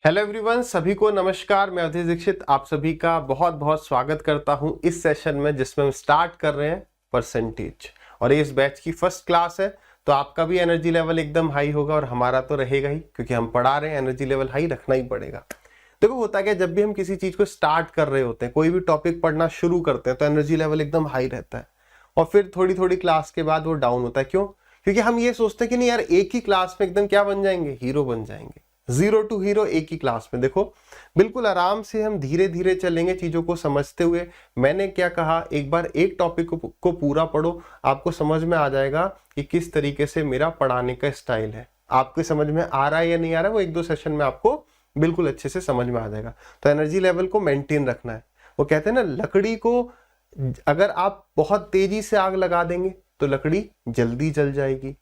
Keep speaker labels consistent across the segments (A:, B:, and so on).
A: Hello everyone, सभी को नमस्कार। मैं अवधेश दीक्षित आप सभी का बहुत बहुत स्वागत करता हूं इस सेशन में जिसमें हम स्टार्ट कर रहे हैं परसेंटेज। और ये इस बैच की फर्स्ट क्लास है, तो आपका भी एनर्जी लेवल एकदम हाई होगा और हमारा तो रहेगा ही, क्योंकि हम पढ़ा रहे हैं, एनर्जी लेवल हाई रखना ही पड़ेगा। देखो होता क्या, जब भी हम किसी चीज को स्टार्ट कर रहे होते हैं, कोई भी टॉपिक पढ़ना शुरू करते हैं, तो एनर्जी लेवल एकदम हाई रहता है और फिर थोड़ी थोड़ी क्लास के बाद वो डाउन होता है। क्यों? क्योंकि हम ये सोचते हैं कि नहीं यार, एक ही क्लास में एकदम क्या बन जाएंगे, हीरो बन जाएंगे, जीरो टू हीरो एक ही क्लास में। देखो बिल्कुल आराम से हम धीरे धीरे चलेंगे चीजों को समझते हुए। मैंने क्या कहा, एक बार एक टॉपिक को पूरा पढ़ो, आपको समझ में आ जाएगा कि किस तरीके से मेरा पढ़ाने का स्टाइल है। आपके समझ में आ रहा है या नहीं आ रहा है, वो एक दो सेशन में आपको बिल्कुल अच्छे से समझ में आ जाएगा। तो एनर्जी लेवल को मेंटेन रखना है। वो कहते हैं ना, लकड़ी को अगर आप बहुत तेजी से आग लगा देंगे तो लकड़ी जल्दी जल जाएगी,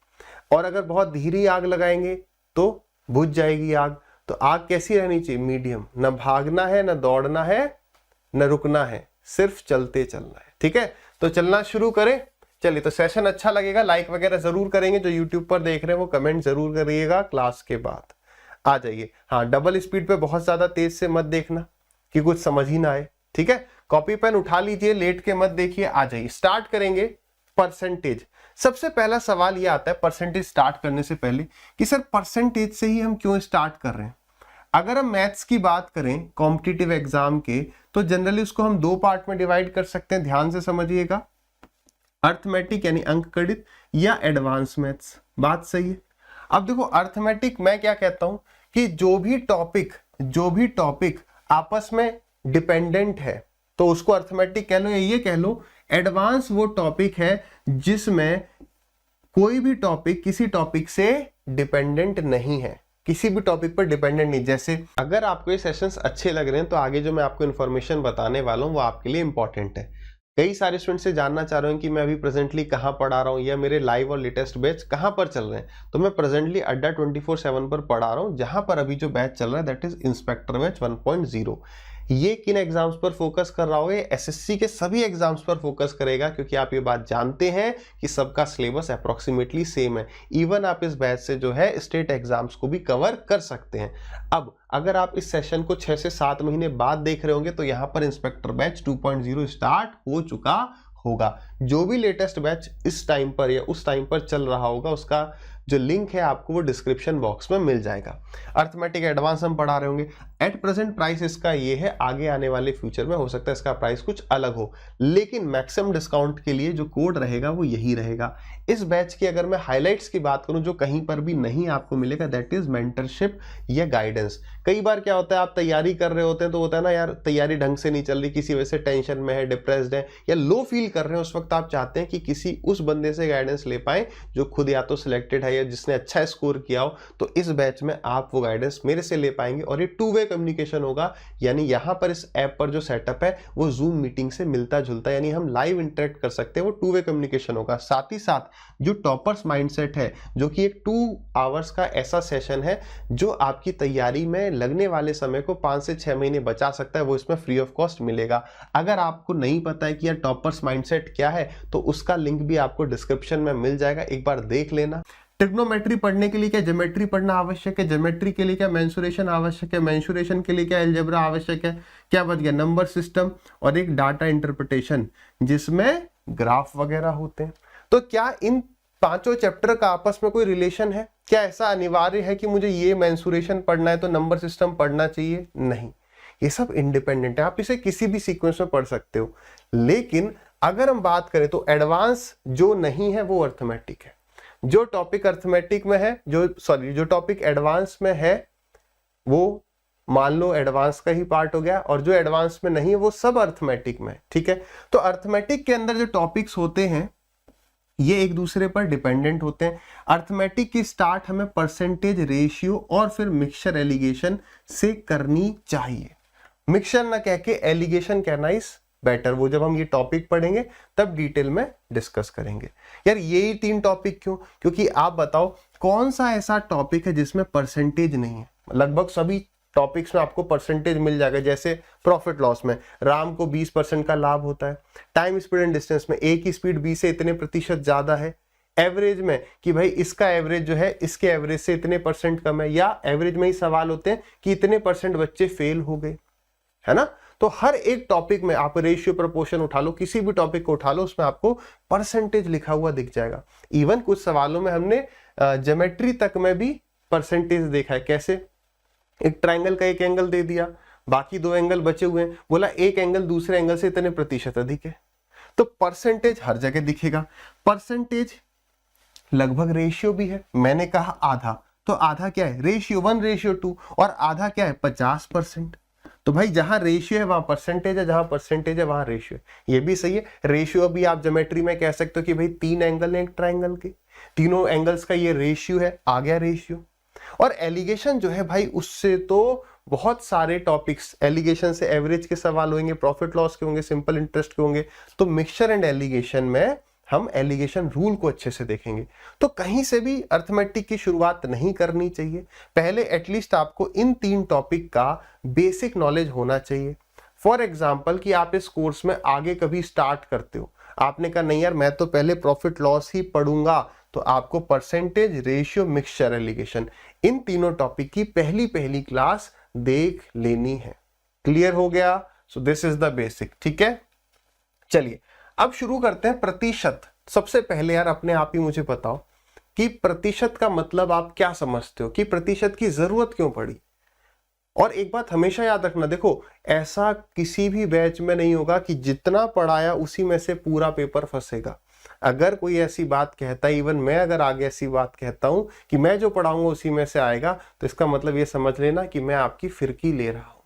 A: और अगर बहुत धीरे आग लगाएंगे तो बुझ जाएगी आग। तो आग कैसी रहनी चाहिए? मीडियम। न भागना है, न दौड़ना है, न रुकना है, सिर्फ चलते चलना है। ठीक है, तो चलना शुरू करें। चलिए, तो सेशन अच्छा लगेगा लाइक वगैरह जरूर करेंगे। जो यूट्यूब पर देख रहे हैं वो कमेंट जरूर करिएगा क्लास के बाद। आ जाइए। हाँ, डबल स्पीड पे बहुत ज्यादा तेज से मत देखना कि कुछ समझ ही ना आए। ठीक है, कॉपी पेन उठा लीजिए, लेट के मत देखिए। आ जाइए, स्टार्ट करेंगे परसेंटेज। सबसे पहला सवाल ये आता है परसेंटेज स्टार्ट करने से पहले कि सर परसेंटेज से ही हम क्यों स्टार्ट कर रहे हैं। अगर हम मैथ्स की बात करें कॉम्पिटिटिव एग्जाम के, तो जनरली उसको हम दो पार्ट में डिवाइड कर सकते हैं। ध्यान से समझिएगा, अर्थमेटिक यानी अंकगणित या एडवांस मैथ्स। बात सही है। अब देखो अर्थमेटिक, मैं क्या कहता हूं कि जो भी टॉपिक आपस में डिपेंडेंट है तो उसको अर्थमेटिक कह लो, या ये कह लो एडवांस वो टॉपिक है जिसमें कोई भी टॉपिक किसी टॉपिक से डिपेंडेंट नहीं है, किसी भी टॉपिक पर डिपेंडेंट नहीं। जैसे अगर आपको ये सेशंस अच्छे लग रहे हैं तो आगे जो मैं आपको इन्फॉर्मेशन बताने वाला हूं वो आपके लिए इंपॉर्टेंट है। कई सारे स्टूडेंट से जानना चाह रहे हैं कि मैं अभी प्रेजेंटली कहां पढ़ा रहा हूं या मेरे लाइव और लेटेस्ट बैच कहां पर चल रहे हैं। तो मैं प्रेजेंटली अड्डा 24/7 पर पढ़ा रहा हूं, जहां पर अभी जो बैच चल रहा है दैट इज इंस्पेक्टर बैच 1.0। ये किन एग्जाम्स पर फोकस कर रहा होगा? एसएससी के सभी एग्जाम्स पर फोकस करेगा, क्योंकि आप ये बात जानते हैं कि सबका सिलेबस अप्रोक्सीमेटली सेम है। इवन आप इस बैच से जो है स्टेट एग्जाम्स को भी कवर कर सकते हैं। अब अगर आप इस सेशन को 6 से 7 महीने बाद देख रहे होंगे तो यहां पर इंस्पेक्टर बैच 2.0 स्टार्ट हो चुका होगा। जो भी लेटेस्ट बैच इस टाइम पर या उस टाइम पर चल रहा होगा उसका जो लिंक है आपको वो डिस्क्रिप्शन बॉक्स में मिल जाएगा। अर्थमेटिक एडवांस हम पढ़ा रहे होंगे। एट प्रेजेंट प्राइस इसका ये है, आगे आने वाले फ्यूचर में हो सकता है इसका प्राइस कुछ अलग हो, लेकिन मैक्सिमम डिस्काउंट के लिए जो कोड रहेगा वो यही रहेगा। इस बैच की अगर मैं हाइलाइट्स की बात करूं जो कहीं पर भी नहीं आपको मिलेगा, दैट इज मेंटरशिप या गाइडेंस। कई बार क्या होता है, आप तैयारी कर रहे होते हैं तो होता है ना यार, तैयारी ढंग से नहीं चल रही, किसी वजह से टेंशन में है, डिप्रेस्ड है या लो फील कर रहे हैं, उस वक्त आप चाहते हैं कि किसी उस बंदे से गाइडेंस ले पाए जो खुद या तो सिलेक्टेड है या जिसने अच्छा स्कोर किया हो। तो इस बैच में आप वो गाइडेंस मेरे से ले पाएंगे और ये टू वे कम्युनिकेशन होगा। यानी यहां पर इस ऐप पर जो सेटअप है वो जूम मीटिंग से मिलता जुलता है, यानी हम लाइव इंटरेक्ट कर सकते हैं, वो टू वे कम्युनिकेशन होगा। साथ ही साथ जो टॉपर्स माइंडसेट है, जो कि एक 2 आवर्स का ऐसा सेशन है जो आपकी तैयारी में लगने वाले समय को 5 से 6 महीने बचा सकता है, वो इसमें फ्री ऑफ कॉस्ट मिलेगा। अगर आपको नहीं पता है कि यार टॉपर्स माइंडसेट क्या है तो उसका लिंक भी आपको डिस्क्रिप्शन में मिल जाएगा, एक बार देख लेना। ट्रिग्नोमेट्री पढ़ने के लिए क्या ज्योमेट्री पढ़ना आवश्यक है? ज्योमेट्री के लिए क्या मेंसुरेशन आवश्यक है? मेंसुरेशन के लिए क्या अलजेब्रा आवश्यक है? क्या बच गया? नंबर सिस्टम और एक डाटा इंटरप्रिटेशन जिसमें ग्राफ वगैरह होते हैं। तो क्या इन पांचों चैप्टर का आपस में कोई रिलेशन है? क्या ऐसा अनिवार्य है कि मुझे ये मेंसुरेशन पढ़ना है तो नंबर सिस्टम पढ़ना चाहिए? नहीं, ये सब इंडिपेंडेंट है, आप इसे किसी भी सीक्वेंस में पढ़ सकते हो। लेकिन अगर हम बात करें तो एडवांस जो नहीं है वो अर्थमेटिक है। जो टॉपिक अर्थमेटिक में है, जो टॉपिक एडवांस में है वो मान लो एडवांस का ही पार्ट हो गया, और जो एडवांस में नहीं है वो सब अर्थमेटिक में। ठीक है, तो अर्थमेटिक के अंदर जो टॉपिक्स होते हैं ये एक दूसरे पर डिपेंडेंट होते हैं। अर्थमेटिक की स्टार्ट हमें परसेंटेज, रेशियो और फिर मिक्सचर एलिगेशन से करनी चाहिए। मिक्सचर ना कह के एलिगेशन कहना इस बेटर, वो जब हम ये टॉपिक पढ़ेंगे तब डिटेल में डिस्कस करेंगे। यार यही 3 टॉपिक क्यों? क्योंकि आप बताओ कौन सा ऐसा टॉपिक है जिसमें परसेंटेज नहीं है? लगभग सभी टॉपिक्स में आपको परसेंटेज मिल जाएगा। जैसे प्रॉफिट लॉस में राम को 20% का लाभ होता है, टाइम स्पीड एंड डिस्टेंस में ए की स्पीड बी से इतने प्रतिशत ज्यादा है, एवरेज में कि भाई इसका एवरेज जो है इसके एवरेज से इतने परसेंट कम है, या एवरेज में ही सवाल होते हैं कि इतने परसेंट बच्चे फेल हो गए, है ना। तो हर एक टॉपिक में आप रेशियो प्रोपोर्शन उठा लो, किसी भी टॉपिक को उठा लो, उसमें आपको परसेंटेज लिखा हुआ दिख जाएगा। इवन कुछ सवालों में हमने ज्योमेट्री तक में भी परसेंटेज देखा है। कैसे? एक ट्रायंगल का एक एंगल दे दिया, बाकी 2 एंगल बचे हुए हैं, बोला एक एंगल दूसरे एंगल से इतने प्रतिशत अधिक है, तो परसेंटेज हर जगह दिखेगा। परसेंटेज लगभग रेशियो भी है। मैंने कहा आधा, तो आधा क्या है? रेशियो 1:2, और आधा क्या है? 50%। तो भाई जहां रेशियो है वहां परसेंटेज है, जहां परसेंटेज है वहां रेशियो है। ये भी सही है। रेशियो भी आप ज्योमेट्री में कह सकते हो कि भाई 3 एंगल है एक ट्रायंगल के, तीनों एंगल्स का ये रेशियो है, आ गया रेशियो। और एलिगेशन जो है भाई, उससे तो बहुत सारे टॉपिक्स, एलिगेशन से एवरेज के सवाल होंगे, प्रॉफिट लॉस के होंगे, सिंपल इंटरेस्ट के होंगे। तो मिक्सचर एंड एलिगेशन में हम एलिगेशन रूल को अच्छे से देखेंगे। तो कहीं से भी अर्थमेटिक की शुरुआत नहीं करनी चाहिए, पहले एटलीस्ट आपको इन 3 टॉपिक का बेसिक नॉलेज होना चाहिए। फॉर एग्जाम्पल कि आप इस कोर्स में आगे कभी स्टार्ट करते हो, आपने कहा नहीं यार मैं तो पहले प्रॉफिट लॉस ही पढ़ूंगा, तो आपको परसेंटेज, रेशियो, मिक्सचर, एलिगेशन, इन तीनों टॉपिक की पहली क्लास देख लेनी है। क्लियर हो गया? So this is the basic. ठीक है, चलिए अब शुरू करते हैं। प्रतिशत, सबसे पहले यार अपने आप ही मुझे बताओ कि प्रतिशत का मतलब आप क्या समझते हो, कि प्रतिशत की जरूरत क्यों पड़ी। और एक बात हमेशा याद रखना, देखो ऐसा किसी भी बैच में नहीं होगा कि जितना पढ़ाया उसी में से पूरा पेपर फंसेगा। अगर कोई ऐसी बात कहता है, इवन मैं अगर आगे ऐसी बात कहता हूं कि मैं जो पढ़ाऊंगा उसी में से आएगा, तो इसका मतलब ये समझ लेना कि मैं आपकी फिरकी ले रहा हूं,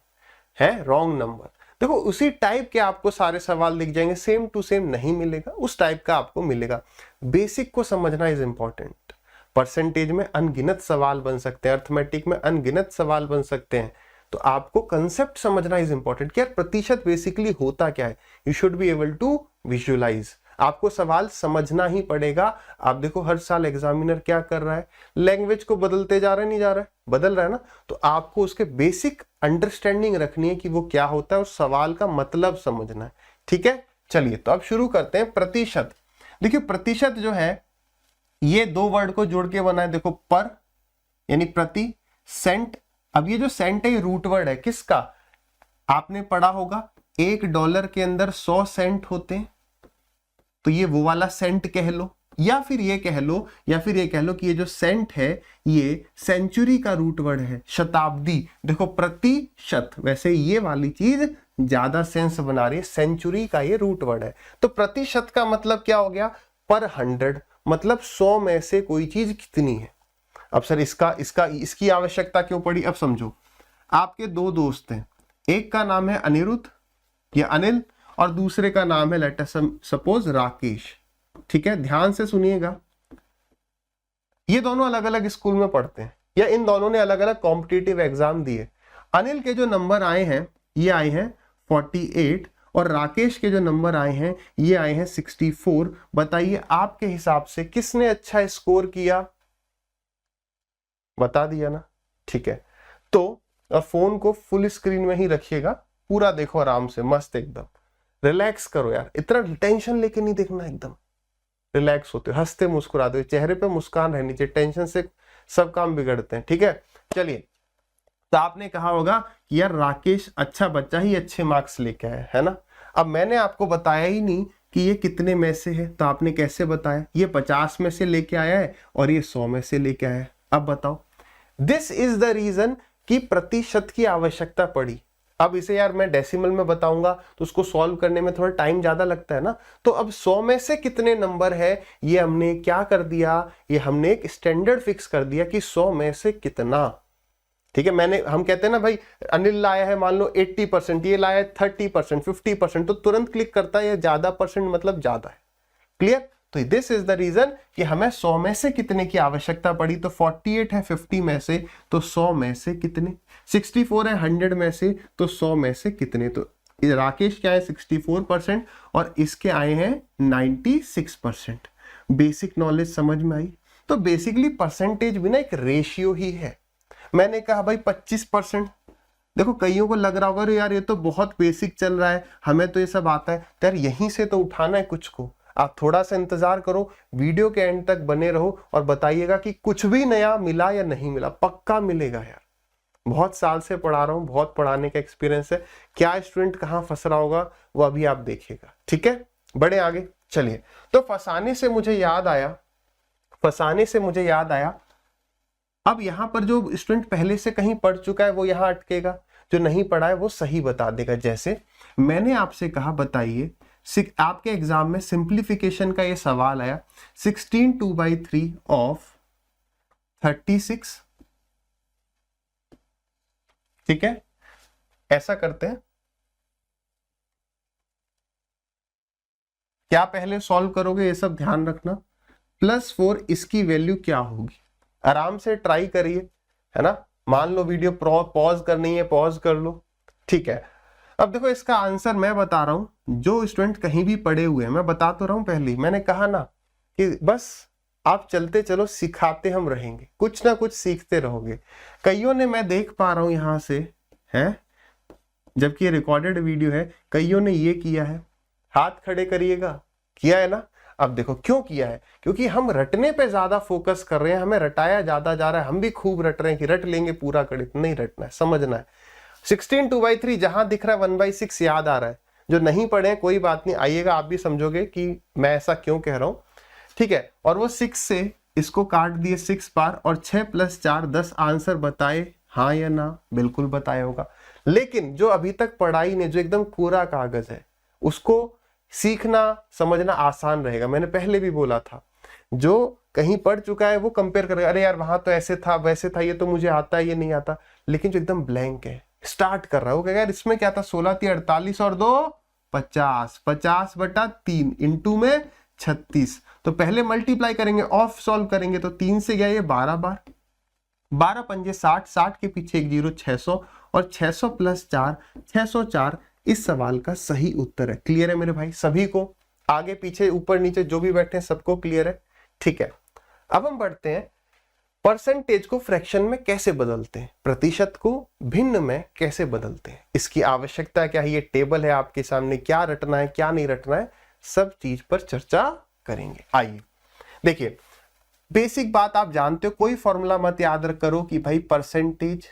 A: है रॉन्ग नंबर। देखो उसी टाइप के आपको सारे सवाल दिख जाएंगे, सेम टू सेम नहीं मिलेगा, उस टाइप का आपको मिलेगा। बेसिक को समझना इज इंपॉर्टेंट। परसेंटेज में अनगिनत सवाल बन सकते हैं, अर्थमेटिक में अनगिनत सवाल बन सकते हैं, तो आपको कंसेप्ट समझना इज इंपॉर्टेंट। क्या प्रतिशत बेसिकली होता क्या है, you should be able to visualize. आपको सवाल समझना ही पड़ेगा। आप देखो हर साल एग्जामिनर क्या कर रहा है, लैंग्वेज को बदलते जा रहा है, नहीं जा रहा है, बदल रहा है ना। तो आपको उसके बेसिक अंडरस्टैंडिंग रखनी है कि वो क्या होता है और सवाल का मतलब समझना है। ठीक है, चलिए तो अब शुरू करते हैं। प्रतिशत, देखिए प्रतिशत जो है ये 2 वर्ड को जोड़ के बना है। देखो पर यानी प्रति, सेंट। अब ये जो सेंट है ये रूट वर्ड है किसका? आपने पढ़ा होगा $1 के अंदर 100 सेंट होते हैं, तो ये वो वाला सेंट कह लो, या फिर ये कह लो कि ये जो सेंट है ये सेंचुरी का रूट वर्ड है, शताब्दी। देखो प्रतिशत, वैसे ये वाली चीज ज्यादा सेंस बना रही है, सेंचुरी का ये रूट वर्ड है। तो प्रतिशत का मतलब क्या हो गया? पर 100, मतलब 100 में से कोई चीज कितनी है। अब सर इसकी आवश्यकता क्यों पड़ी? अब समझो, आपके 2 दोस्त हैं, एक का नाम है अनिरुद्ध या अनिल, और दूसरे का नाम है लेट अस सपोज राकेश। ठीक है, ध्यान से सुनिएगा। ये दोनों अलग अलग स्कूल में पढ़ते हैं, या इन दोनों ने अलग अलग कॉम्पिटिटिव एग्जाम दिए। अनिल के जो नंबर आए हैं ये आए हैं 48, और राकेश के जो नंबर आए हैं ये आए हैं 64। बताइए आपके हिसाब से किसने अच्छा स्कोर किया? बता दिया ना। ठीक है, तो फोन को फुल स्क्रीन में ही रखिएगा, पूरा देखो आराम से, मस्त एकदम रिलैक्स करो यार, इतना टेंशन लेके नहीं देखना, एकदम रिलैक्स होते हो, हंसते मुस्कुराते हो, चेहरे पे मुस्कान रहनी चाहिए, टेंशन से सब काम बिगड़ते हैं। ठीक है, चलिए तो आपने कहा होगा कि यार राकेश अच्छा बच्चा ही अच्छे मार्क्स लेके आया है ना। अब मैंने आपको बताया ही नहीं कि ये कितने में से है, तो आपने कैसे बताया? ये 50 में से लेके आया है और ये 100 में से लेके आया है। अब बताओ, दिस इज द रीजन कि प्रतिशत की आवश्यकता पड़ी। अब इसे यार मैं डेसिमल में बताऊंगा तो उसको सॉल्व करने में थोड़ा टाइम ज्यादा लगता है ना। तो अब 100 में से कितने नंबर है, ये हमने क्या कर दिया, ये हमने एक स्टैंडर्ड फिक्स कर दिया कि 100 में से कितना। ठीक है, हम कहते हैं ना भाई अनिल लाया है मान लो 80%, ये लाया है 30%, 50%, तो तुरंत क्लिक करता है ये ज्यादा परसेंट मतलब ज्यादा है। क्लियर? तो दिस इज द रीजन कि हमें 100 में से कितने की आवश्यकता पड़ी। तो 48 है 50 में से, तो 100 में से कितने? 64 है 100 में से, तो 100 में से कितने? तो राकेश क्या है 64% और इसके आए हैं 96%। बेसिक नॉलेज समझ में आई? तो बेसिकली परसेंटेज भी ना एक रेशियो ही है। मैंने कहा भाई 25%, देखो कईयों को लग रहा होगा यार ये तो बहुत बेसिक चल रहा है, हमें तो ये सब आता है। तो यार यहीं से तो उठाना है कुछ को। आप थोड़ा सा इंतजार करो, वीडियो के एंड तक बने रहो और बताइएगा कि कुछ भी नया मिला या नहीं मिला। पक्का मिलेगा यार, बहुत साल से पढ़ा रहा हूँ, बहुत पढ़ाने का एक्सपीरियंस है। क्या स्टूडेंट कहाँ फंस रहा होगा वो अभी आप देखिएगा, ठीक है। बड़े आगे चलिए। तो फंसाने से मुझे याद आया, अब यहाँ पर जो स्टूडेंट पहले से कहीं पढ़ चुका है वो यहाँ अटकेगा, जो नहीं पढ़ा है वो सही बता देगा। जैसे मैंने आपसे कहा बताइए, आपके एग्जाम में सिंप्लीफिकेशन का ये सवाल आया, 16 2/3 ऑफ 36, ठीक है। ऐसा करते हैं, क्या पहले सॉल्व करोगे ये सब ध्यान रखना, +4 इसकी वैल्यू क्या होगी, आराम से ट्राई करिए, है ना। मान लो वीडियो पॉज करनी है, पॉज कर लो, ठीक है। अब देखो इसका आंसर मैं बता रहा हूं, जो स्टूडेंट कहीं भी पढ़े हुए हैं मैं बता तो रहा हूं पहले ही, मैंने कहा ना कि बस आप चलते चलो, सिखाते हम रहेंगे, कुछ ना कुछ सीखते रहोगे। कईयों ने, मैं देख पा रहा हूं यहां से है, जबकि ये रिकॉर्डेड वीडियो है, कईयों ने ये किया है, हाथ खड़े करिएगा, किया है ना। अब देखो क्यों किया है, क्योंकि हम रटने पे ज्यादा फोकस कर रहे हैं, हमें रटाया ज्यादा जा रहा है, हम भी खूब रट रहे हैं कि रट लेंगे पूरा गणित, नहीं रटना है, समझना है। 16 2/3 जहां दिख रहा है 1/6 याद आ रहा है, जो नहीं पढ़े हैं कोई बात नहीं, आइएगा आप भी समझोगे कि मैं ऐसा क्यों कह रहा हूं, ठीक है। और वो 6 से इसको काट दिए 6 बार, और 6 + 4 10 आंसर बताए, हाँ या ना, बिल्कुल बताया होगा। लेकिन जो अभी तक पढ़ाई ने, जो एकदम कोरा कागज है, उसको सीखना समझना आसान रहेगा। मैंने पहले भी बोला था, जो कहीं पढ़ चुका है वो कंपेयर करेगा, अरे यार वहां तो ऐसे था वैसे था, ये तो मुझे आता है ये नहीं आता। लेकिन जो एकदम ब्लैंक है, स्टार्ट कर रहा है, वो कहेगा यार इसमें क्या था, 16 × 48 और 2 50, 50/3 इंटू में 36। तो पहले मल्टीप्लाई करेंगे, ऑफ सॉल्व करेंगे, तो 3 से गया ये 12 बार, 12 पंजे 60, 60 के पीछे 1 0, 600, और 600 + 4 604 इस सवाल का सही उत्तर है। क्लियर है मेरे भाई सभी को, आगे पीछे ऊपर नीचे जो भी बैठे हैं सबको क्लियर है, ठीक है। अब हम बढ़ते हैं, परसेंटेज को फ्रैक्शन में कैसे बदलते हैं, प्रतिशत को भिन्न में कैसे बदलते हैं, इसकी आवश्यकता क्या है, ये टेबल है आपके सामने, क्या रटना है क्या नहीं रटना है, सब चीज पर चर्चा करेंगे। आइए देखिए, बेसिक बात आप जानते हो, कोई फॉर्मूला मत याद करो कि भाई percentage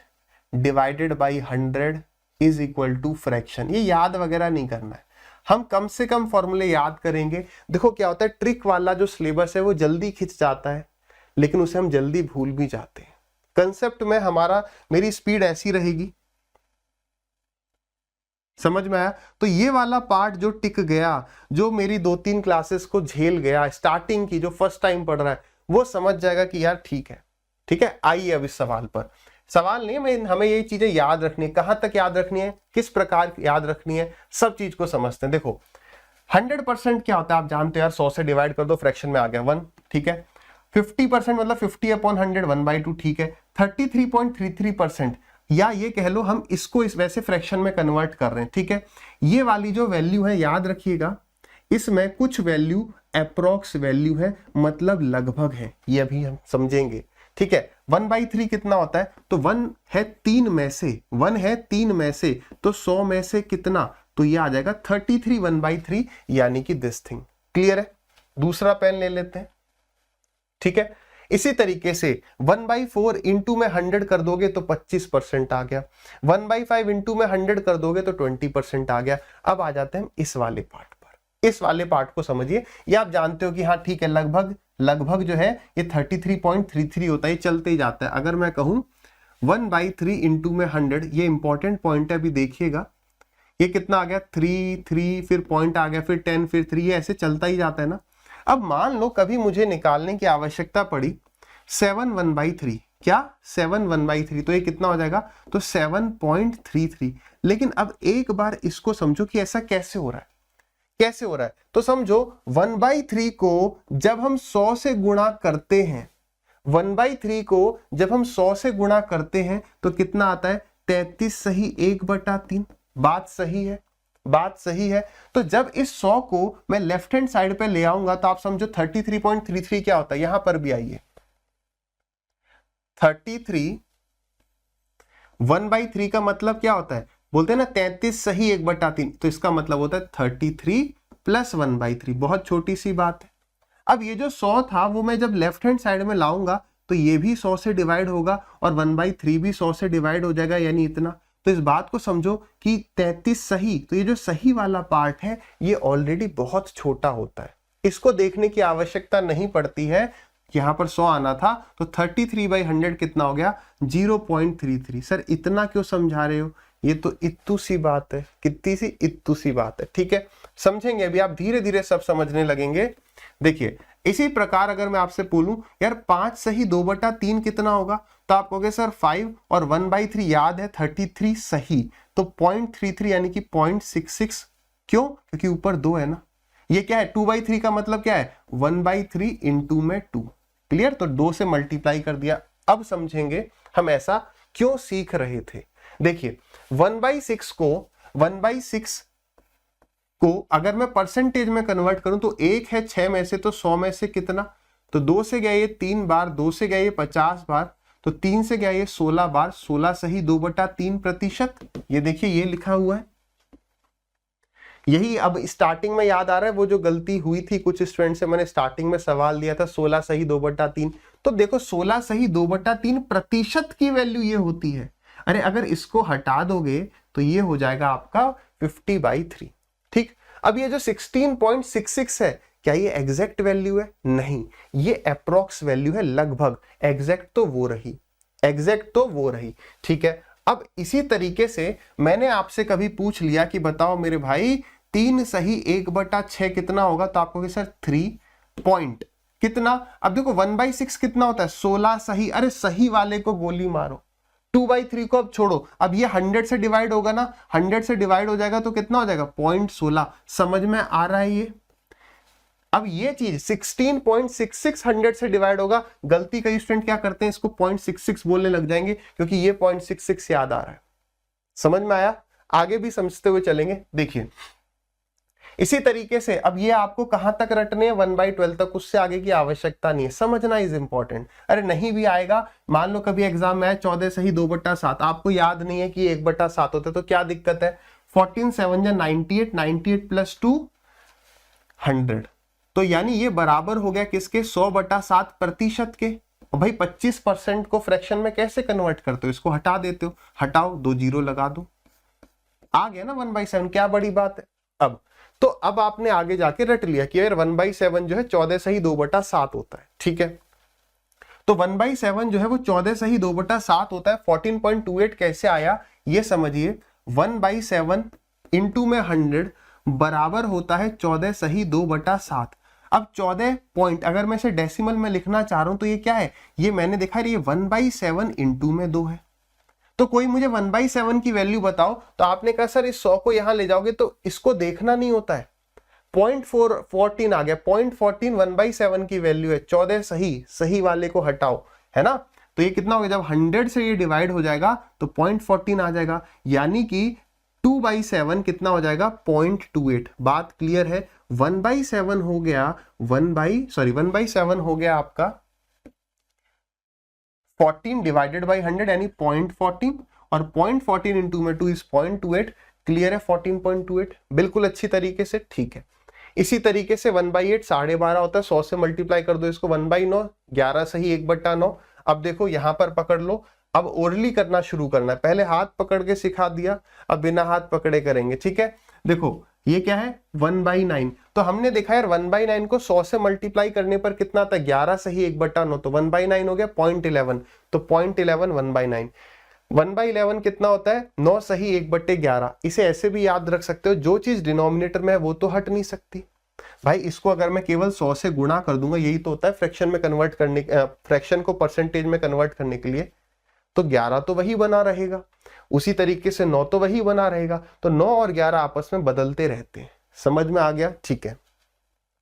A: divided by 100 is equal to fraction, ये याद वगैरह नहीं करना है। हम कम से कम फॉर्मूले याद करेंगे। देखो क्या होता है, ट्रिक वाला जो सिलेबस है वो जल्दी खिंच जाता है, लेकिन उसे हम जल्दी भूल भी जाते हैं। कंसेप्ट में मेरी स्पीड ऐसी रहेगी, समझ में आया। तो ये वाला पार्ट जो टिक गया, जो मेरी 2-3 क्लासेस को झेल गया, स्टार्टिंग की जो फर्स्ट टाइम पढ़ रहा है वो समझ जाएगा कि यार ठीक है, ठीक है। आइए अब इस सवाल पर, सवाल नहीं, हमें ये चीजें याद रखनी है, कहां तक याद रखनी है, किस प्रकार याद रखनी है, सब चीज को समझते हैं। देखो 100% क्या होता है आप जानते हो यार, 100 से डिवाइड कर दो, फ्रैक्शन में आ गया 1, ठीक है। 50% मतलब 50/100 1/2, ठीक है। 33.33%, या ये कह लो हम इसको इस वैसे फ्रैक्शन में कन्वर्ट कर रहे हैं, ठीक है। ये वाली जो वैल्यू है याद रखिएगा, इसमें कुछ वैल्यू अप्रोक्स वैल्यू है, मतलब लगभग है, ये अभी हम समझेंगे, ठीक है। 1/3 कितना होता है, तो 1 है 3 में से, 1 है 3 में से, तो 100 में से कितना, तो ये आ जाएगा 33 1/3, यानी कि दिस थिंग। क्लियर है। दूसरा पेन ले लेते हैं, ठीक है। इसी तरीके से 1/4 इंटू में 100 कर दोगे तो 25% आ गया, 1/5 इंटू में 100 कर दोगे तो 20% आ गया। अब आ जाते हैं इस वाले पार्ट पर, इस वाले पार्ट को समझिए। ये आप जानते हो कि हाँ ठीक है, लगभग जो है ये 33.33 होता है, चलते ही जाता है। अगर मैं कहूं 1/3 इंटू में 100, ये इंपॉर्टेंट पॉइंट है, अभी देखिएगा ये कितना आ गया, 3 फिर पॉइंट आ गया, फिर 10 फिर 3, ये ऐसे चलता ही जाता है ना। अब मान लो कभी मुझे निकालने की आवश्यकता पड़ी 7 1/3, क्या 7 1/3, तो ये कितना हो जाएगा, तो 7.33। लेकिन अब एक बार इसको समझो कि ऐसा कैसे हो रहा है, कैसे हो रहा है। तो समझो 1/3 को जब हम 100 से गुणा करते हैं, 1/3 को जब हम 100 से गुणा करते हैं तो कितना आता है, 33 सही 1/3। बात सही है, बात सही है। तो जब इस 100 को मैं लेफ्ट हैंड साइड पे ले आऊंगा तो आप समझो 33.33 क्या होता है, यहां पर भी आइए, 33 1/3 का मतलब क्या होता है, बोलते हैं ना 33 सही 1/3, तो इसका मतलब होता है 33 प्लस 1/3, बहुत छोटी सी बात है। अब ये जो 100 था वो मैं जब लेफ्ट हैंड साइड में लाऊंगा तो ये भी 100 से डिवाइड होगा और 1/3 भी 100 से डिवाइड हो जाएगा, यानी इतना। तो इस बात को समझो कि 33 सही, तो ये जो सही वाला पार्ट है ये ऑलरेडी बहुत छोटा होता है, इसको देखने की आवश्यकता नहीं पड़ती है। यहाँ पर 100 आना था तो 33/100 कितना हो गया, 0.33। सर इतना क्यों समझा रहे हो, ये तो इत्तू सी बात है, कितनी सी इत्तू सी बात है, ठीक है। समझेंगे अभी, आप धीरे धीरे सब समझने लगेंगे। देखिए इसी प्रकार अगर मैं आपसे बोलूं यार 5 सही 2/3 कितना होगा, तो आप कहोगे सर 5 और 1/3 याद है 33 सही, तो 0.33 यानी कि 0.66। क्यों, क्योंकि ऊपर 2 है ना। ये क्या है, 2/3 का मतलब क्या है, 1/3 इंटू में 2। क्लियर, तो 2 से मल्टीप्लाई कर दिया। अब समझेंगे हम ऐसा क्यों सीख रहे थे। देखिए 1/6 को अगर मैं परसेंटेज में कन्वर्ट करूं तो 1 है 6 में से, तो 100 में से कितना, तो 2 से गया ये 3 बार, 2 से गया ये 50 बार, तो 3 से गया ये 16 बार, 16 सही 2/3%। ये देखिए ये लिखा हुआ है, यही अब स्टार्टिंग में याद आ रहा है वो जो गलती हुई थी कुछ स्टूडेंट से, मैंने स्टार्टिंग में सवाल दिया था 16 सही 2/3। तो देखो 16 सही 2/3% की वैल्यू ये होती है। अरे अगर इसको हटा दोगे तो ये हो जाएगा आपका 50/3। ठीक, अब ये जो 16.66 है, क्या ये एग्जैक्ट वैल्यू है, नहीं, ये अप्रोक्स वैल्यू है, लगभग। एग्जैक्ट तो वो रही, एग्जैक्ट तो वो रही, ठीक है। अब इसी तरीके से मैंने आपसे कभी पूछ लिया कि बताओ मेरे भाई 3 सही 1/6 कितना होगा, तो आपको सर 3 पॉइंट कितना। अब देखो 1/6 कितना होता है, 16 सही। अरे सही वाले को गोली मारो, 2/3 को अब छोड़ो, अब ये 100 से डिवाइड होगा ना, 100 से डिवाइड हो जाएगा तो कितना हो जाएगा, 0.16। समझ में आ रहा है ये। अब ये चीज 16.66 100 से डिवाइड होगा। गलती कई स्टूडेंट क्या करते हैं, इसको 0.66 बोलने लग जाएंगे क्योंकि ये 0.66 याद आ रहा है। समझ में आया, आगे भी समझते हुए चलेंगे। देखिए इसी तरीके से अब ये आपको कहां तक रटने हैं, 1/12 तक, उससे आगे की आवश्यकता नहीं है, समझना इज इंपॉर्टेंट। अरे नहीं भी आएगा, मान लो कभी एग्जाम में है 14 सही 2/7, आपको याद नहीं है कि 1/7 होता है, तो क्या दिक्कत है, 14 7 या 98, 98 प्लस 2 100, तो यानी ये बराबर हो गया किसके, 100/7% के। और भाई 25% को फ्रैक्शन में कैसे कन्वर्ट करते हो, इसको हटा देते हो, हटाओ 2 जीरो लगा दो, आ गया ना 1/7, क्या बड़ी बात है। अब तो अब आपने आगे जाके रट लिया कि यार 1/7 जो है 14 सही 2/7 होता है, ठीक है। तो 1/7 जो है वो 14 सही 2/7 होता है। 14.28 कैसे आया ये समझिए, 1/7 इंटू में 100 बराबर होता है 14 सही 2/7। अब 14 पॉइंट अगर मैं इसे डेसिमल में लिखना चाह रहा हूं तो ये क्या है, ये मैंने देखा ये 1/7 इंटू में 2 है। तो कोई मुझे 1/7 की वैल्यू बताओ, तो आपने कहा सर इस 100 को यहां ले जाओगे तो इसको देखना नहीं होता है, 0.14 आ गया, 0.14 1/7 की वैल्यू है। 14 सही, सही वाले को हटाओ, है ना, तो ये कितना हो गया, जब 100 से ये डिवाइड हो जाएगा तो 0.14 आ जाएगा, यानी कि 2/7 कितना हो जाएगा, 0.28। बात क्लियर है। 1/7 हो गया 1/7 हो गया आपका 14 डिवाइडेड बाई 100 यानी 0.14, और 0.14 इंटू में 2 इज 0.28। क्लियर है, 14.28 बिल्कुल अच्छी तरीके से, ठीक है। इसी तरीके से 1/8 12.5 होता है, 100 से मल्टीप्लाई कर दो इसको, 1/9 11 सही 1/9। अब देखो यहां पर पकड़ लो, अब ओरली करना शुरू करना है, पहले हाथ पकड़ के सिखा दिया, अब बिना हाथ पकड़े करेंगे, ठीक है। देखो ये क्या है, 1/9, तो हमने देखा यार 1/9 को 100 से मल्टीप्लाई करने पर कितना आता है, 11 सही 1/9, तो 1/9 हो गया 0.11, तो 0.11 1/9। 1/11 कितना होता है, 9 सही 1/11। इसे ऐसे भी याद रख सकते हो, जो चीज डिनोमिनेटर में है वो तो हट नहीं सकती। भाई इसको अगर मैं केवल 100 से गुणा कर दूंगा, यही तो होता है फ्रैक्शन में कन्वर्ट करने, फ्रैक्शन को परसेंटेज में कन्वर्ट करने के लिए, तो 11 तो वही बना रहेगा, उसी तरीके से 9 तो वही बना रहेगा, तो 9 और 11 आपस में बदलते रहते हैं। समझ में आ गया, ठीक है।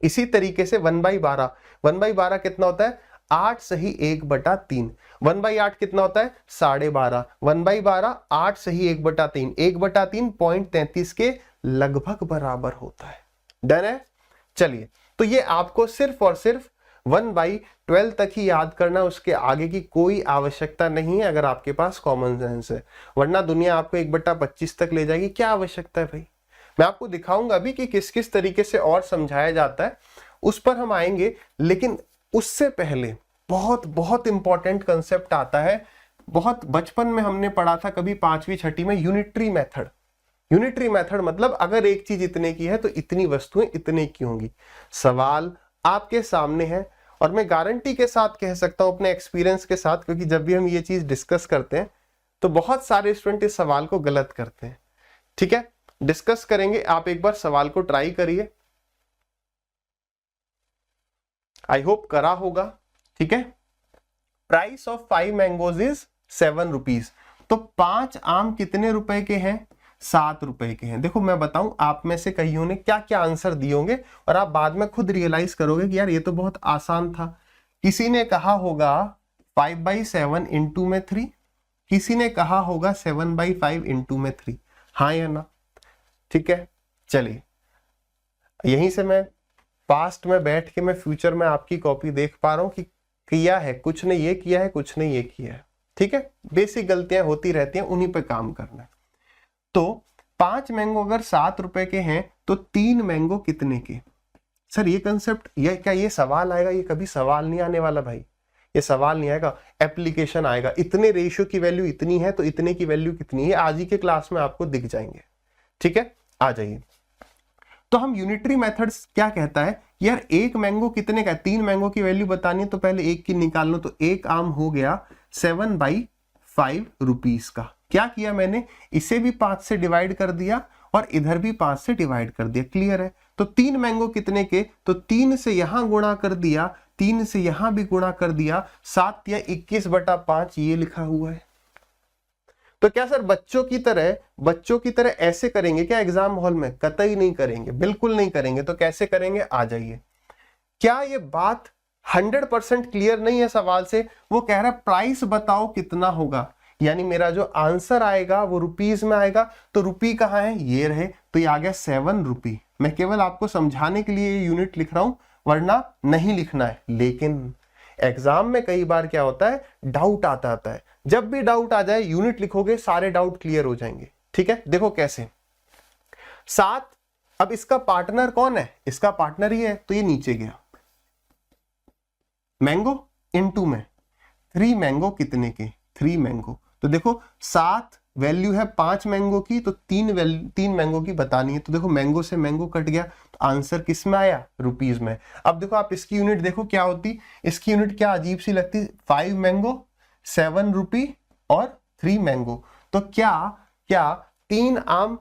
A: इसी तरीके से 1/12, 1/12 कितना होता है, 8 सही 1/3। 1/8 कितना होता है, 12.5। 1/12 8 सही 1/3, 1/3 0.33 के लगभग बराबर होता है। डन है, चलिए, तो ये आपको सिर्फ और सिर्फ 1/12 तक ही याद करना, उसके आगे की कोई आवश्यकता नहीं है अगर आपके पास कॉमन सेंस है, वरना दुनिया आपको 1/25 तक ले जाएगी, क्या आवश्यकता है भाई। मैं आपको दिखाऊंगा भी कि किस किस तरीके से और समझाया जाता है, उस पर हम आएंगे। लेकिन उससे पहले बहुत बहुत इंपॉर्टेंट कंसेप्ट आता है, बहुत बचपन में हमने पढ़ा था कभी 5वीं 6वीं में, यूनिटरी मेथड। यूनिटरी मेथड मतलब अगर एक चीज इतने की है तो इतनी वस्तुएं इतने की होंगी। सवाल आपके सामने है और मैं गारंटी के साथ कह सकता हूं अपने एक्सपीरियंस के साथ, क्योंकि जब भी हम ये चीज डिस्कस करते हैं तो बहुत सारे स्टूडेंट इस सवाल को गलत करते हैं। ठीक है, डिस्कस करेंगे, आप एक बार सवाल को ट्राई करिए, आई होप करा होगा। ठीक है, price of 5 mangoes is 7 rupees. तो 5 आम कितने रुपए के हैं? 7 रुपए के हैं। देखो मैं बताऊं, आप में से कईयों ने क्या क्या आंसर दिए होंगे और आप बाद में खुद रियलाइज करोगे कि यार ये तो बहुत आसान था। किसी ने कहा होगा 5/7 इंटू में 3, किसी ने कहा होगा 7/5 इंटू में 3। हाँ या ना? ठीक है, चलिए यहीं से मैं पास्ट में बैठ के मैं फ्यूचर में आपकी कॉपी देख पा रहा हूं कि किया है, कुछ ने ये किया है, कुछ ने ये किया है। ठीक है, बेसिक गलतियां होती रहती हैं, उन्हीं पे काम करना है। तो 5 मैंगो अगर 7 रुपए के हैं तो 3 मैंगो कितने के? सर ये कंसेप्ट, ये क्या ये सवाल आएगा? ये कभी सवाल नहीं आने वाला भाई, ये सवाल नहीं आएगा, एप्लीकेशन आएगा। इतने रेशियो की वैल्यू इतनी है तो इतने की वैल्यू कितनी है, आज ही के क्लास में आपको दिख जाएंगे। ठीक है, आ जाइए। तो हम यूनिटरी मेथड्स क्या कहता है, यार एक मैंगो कितने का है? 3 मैंगो की वैल्यू बतानी है तो पहले एक की निकाल लो। तो एक आम हो गया 7/5 रुपीज का। क्या किया मैंने, इसे भी 5 से डिवाइड कर दिया और इधर भी 5 से डिवाइड कर दिया। क्लियर है? तो 3 मैंगो कितने के? तो 3 से यहां गुणा कर दिया, 3 से यहां भी गुणा कर दिया, 7 या 21/5 ये लिखा हुआ है। तो क्या सर बच्चों की तरह ऐसे करेंगे क्या एग्जाम हॉल में? कतई नहीं करेंगे, बिल्कुल नहीं करेंगे। तो कैसे करेंगे, आ जाइए। क्या ये बात 100% क्लियर नहीं है सवाल से? वो कह रहा है प्राइस बताओ कितना होगा, यानी मेरा जो आंसर आएगा वो रुपीज में आएगा। तो रुपी कहाँ है, ये रहे, तो ये आ गया 7 रुपी। मैं केवल आपको समझाने के लिए ये यूनिट लिख रहा हूं, वरना नहीं लिखना है। लेकिन एग्जाम में कई बार क्या होता है, डाउट आता है। जब भी डाउट आ जाए यूनिट लिखोगे, सारे डाउट क्लियर हो जाएंगे। ठीक है, देखो कैसे। 7, अब इसका पार्टनर कौन है? इसका पार्टनर ही है, तो ये नीचे गया। मैंगो इनटू में 3 मैंगो कितने के? 3 मैंगो। तो देखो 7 वैल्यू है 5 मैंगो की, तो 3 मैंगो की बतानी है। तो देखो मैंगो से मैंगो कट गया, तो आंसर किस में आया, रुपीज में। अब देखो आप इसकी यूनिट देखो क्या होती, इसकी यूनिट क्या अजीब सी लगती, 5 मैंगो 7 रुपी और 3 मैंगो। तो क्या 3 आम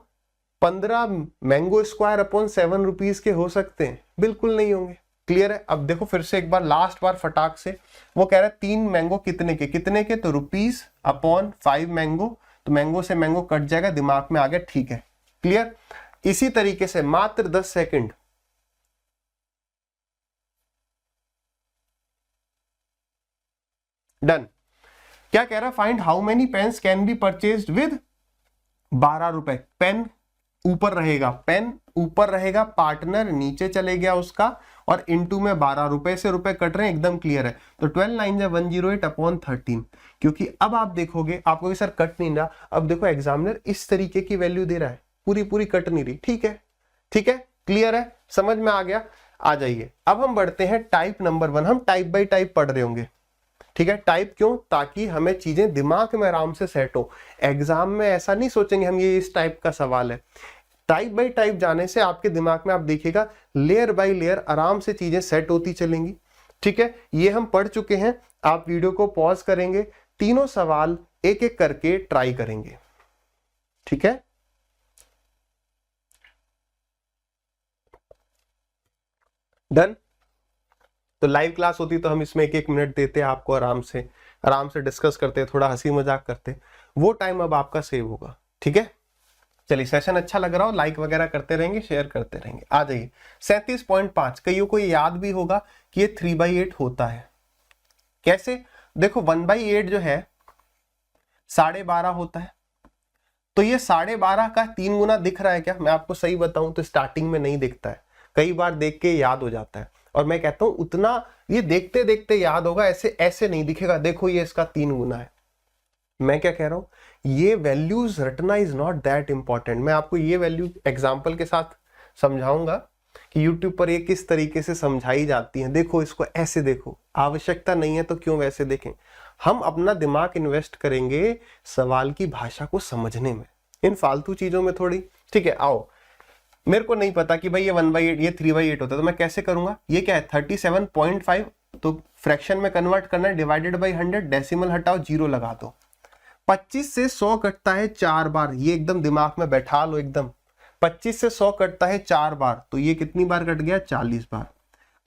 A: 15 मैंगो स्क्वायर अपॉन 7 रुपीज के हो सकते हैं? बिल्कुल नहीं होंगे। क्लियर है? अब देखो फिर से एक बार, लास्ट बार फटाक से। वो कह रहा है 3 मैंगो कितने के? तो रुपीज अपॉन 5 मैंगो। तो मैंगो से मैंगो कट जाएगा, दिमाग में आ गया, ठीक है, क्लियर। इसी तरीके से मात्र 10 सेकंड, डन। क्या कह रहा है, find how many pens can be purchased with 12 रुपए। पेन ऊपर रहेगा, पार्टनर नीचे चले गया उसका, और इनटू में 12 रुपए से रुपए कट रहे हैं, एकदम क्लियर है। तो 12 9 108 अपॉन 13। क्योंकि अब आप देखोगे, आपको भी सर कट नहीं रहा, अब देखो एग्जामिनर इस तरीके की वैल्यू दे रहा है, पूरी कट नहीं रही। ठीक है, क्लियर है, समझ में आ गया। आ जाइए, अब हम बढ़ते हैं टाइप नंबर 1। हम टाइप बाय टाइप पढ़ रहे होंगे। ठीक है, टाइप क्यों? ताकि हमें चीजें दिमाग में आराम से सेट हो। एग्जाम में ऐसा नहीं सोचेंगे हम ये इस टाइप का सवाल है। टाइप बाय टाइप जाने से आपके दिमाग में, आप देखिएगा, लेयर बाय लेयर आराम से चीजें सेट होती चलेंगी। ठीक है, ये हम पढ़ चुके हैं। आप वीडियो को पॉज करेंगे, तीनों सवाल एक एक करके ट्राई करेंगे। ठीक है, डन। तो लाइव क्लास होती तो हम इसमें 1-1 मिनट देते आपको, आराम से डिस्कस करते, थोड़ा हंसी मजाक करते। वो टाइम अब आपका सेव होगा। ठीक है, चलिए, सेशन अच्छा लग रहा हो, लाइक वगैरह करते रहेंगे, शेयर करते रहेंगे। आ जाइए 37.5। कईयों को याद भी होगा कि ये 3/8 होता है। कैसे? देखो 1/8 जो है 12.5 होता है। तो ये 12.5 का 3 गुना दिख रहा है क्या? मैं आपको सही बताऊं तो स्टार्टिंग में नहीं दिखता है, कई बार देख के याद हो जाता है। और मैं कहता हूं उतना ये देखते देखते याद होगा, ऐसे नहीं दिखेगा। देखो ये इसका 3 गुना है। मैं क्या कह रहा हूँ, ये वैल्यूज रटना इज नॉट दैट इंपॉर्टेंट। मैं आपको ये वैल्यू एग्जाम्पल के साथ समझाऊंगा कि YouTube पर ये किस तरीके से समझाई जाती है। देखो इसको ऐसे देखो, आवश्यकता नहीं है तो क्यों वैसे देखें। हम अपना दिमाग इन्वेस्ट करेंगे सवाल की भाषा को समझने में, इन फालतू चीजों में थोड़ी। ठीक है, आओ, मेरे को नहीं पता कि भाई ये 1/8 ये 3/8 होता है, तो मैं कैसे करूंगा। ये क्या है 37.5, तो फ्रैक्शन में कन्वर्ट करना है, डिवाइडेड बाई 100, डेसिमल हटाओ, 0 लगा दो। 25 से 100 कटता है 4 बार, ये एकदम दिमाग में बैठा लो एकदम। 25 से 100 कटता है 4 बार, तो ये कितनी बार कट गया, 40 बार।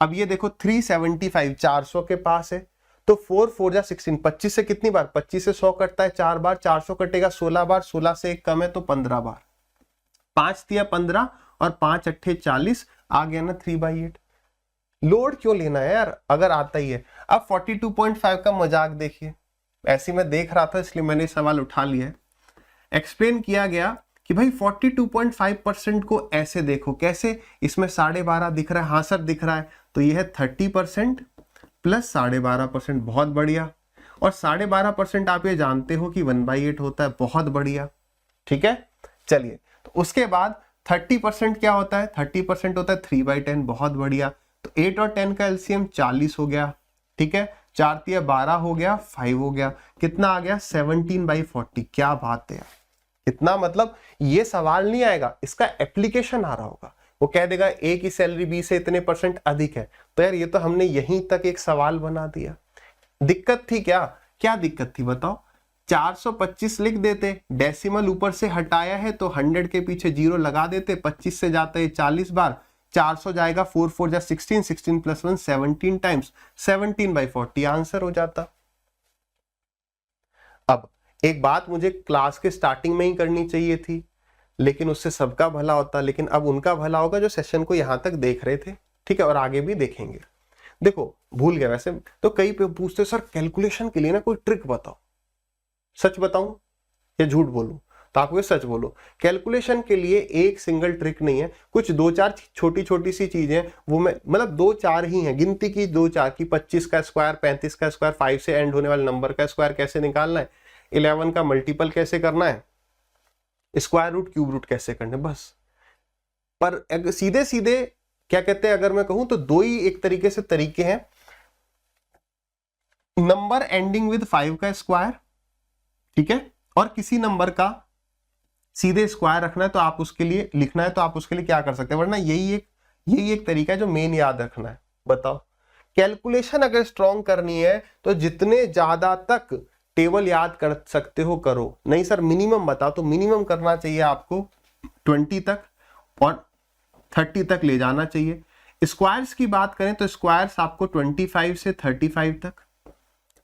A: अब ये देखो 375 400 के पास है, तो 4 4 जा 16, 25 से कितनी बार, 25 से 100 कटता है 4 बार, 400 कटेगा 16 बार, 16 से 1 कम है तो 15 बार। 5 दिया 15 और 5 अट्ठे 40, आ गया ना 3/8। लोड क्यों लेना है यार, अगर आता ही है। अब 42.5 का मजाक देखिए, ऐसे मैं देख रहा था इसलिए मैंने सवाल उठा लिया है। एक्सप्लेन किया गया कि भाई 42.5% को ऐसे देखो, कैसे, इसमें 12.5 दिख रहा है, हाँ सर दिख रहा है, तो ये है 30% प्लस 12.5%, बहुत बढ़िया। और 12.5% आप ये जानते हो कि 1/8 होता है, बहुत बढ़िया। ठीक है, चलिए, तो उसके बाद 30% क्या होता है, 30% होता है 3/10, बहुत बढ़िया। तो 8 और 10 का एलसीएम 40 हो गया। ठीक है, 4 तिया 12 हो गया, 5 हो गया, कितना आ गया 17/40। क्या बात है, इतना मतलब ये सवाल नहीं आएगा, इसका एप्लीकेशन आ रहा होगा। वो कह देगा ए की सैलरी बी से इतने % अधिक है, तो यार ये तो हमने यहीं तक एक सवाल बना दिया। दिक्कत थी क्या, क्या दिक्कत थी बताओ। 425 लिख देते, डेसिमल ऊपर से हटाया है तो 100 के पीछे 0 लगा देते, 25 से जाता है 40 बार, 400 जाएगा 4 4 जा 16, 16 + 1 17 टाइम्स, 17/40 आंसर हो जाता। अब एक बात मुझे क्लास के स्टार्टिंग में ही करनी चाहिए थी, लेकिन उससे सबका भला होता, लेकिन अब उनका भला होगा जो सेशन को यहां तक देख रहे थे। ठीक है, और आगे भी देखेंगे। देखो भूल गया वैसे तो, कई पे पूछते सर कैलकुलेशन के लिए ना कोई ट्रिक बताओ। सच बताऊं या झूठ बोलूं, तो आपको सच बोलो, कैलकुलेशन के लिए एक सिंगल ट्रिक नहीं है, कुछ 2-4 छोटी छोटी सी चीजें, वो मैं मतलब 2-4 ही हैं, गिनती की 2-4 की। 25 का स्क्वायर, 35 का स्क्वायर, 5 से एंड होने वाले नंबर का स्क्वायर कैसे निकालना है, 11 का मल्टीपल कैसे करना है, स्क्वायर रूट क्यूब रूट कैसे करना है, बस। पर सीधे सीधे क्या कहते हैं, अगर मैं कहूं तो 2 ही एक तरीके से तरीके हैं। नंबर एंडिंग विद 5 का स्क्वायर, ठीक है, और किसी नंबर का सीधे स्क्वायर रखना है तो आप उसके लिए लिखना है, तो आप उसके लिए क्या कर सकते हैं, वरना यही एक तरीका है जो मेन याद रखना है। बताओ, कैलकुलेशन अगर स्ट्रॉन्ग करनी है तो जितने ज्यादा तक टेबल याद कर सकते हो करो। नहीं सर मिनिमम बताओ, तो मिनिमम करना चाहिए आपको 20 तक और 30 तक ले जाना चाहिए। स्क्वायर्स की बात करें तो स्क्वायर्स आपको 25 से 35 तक,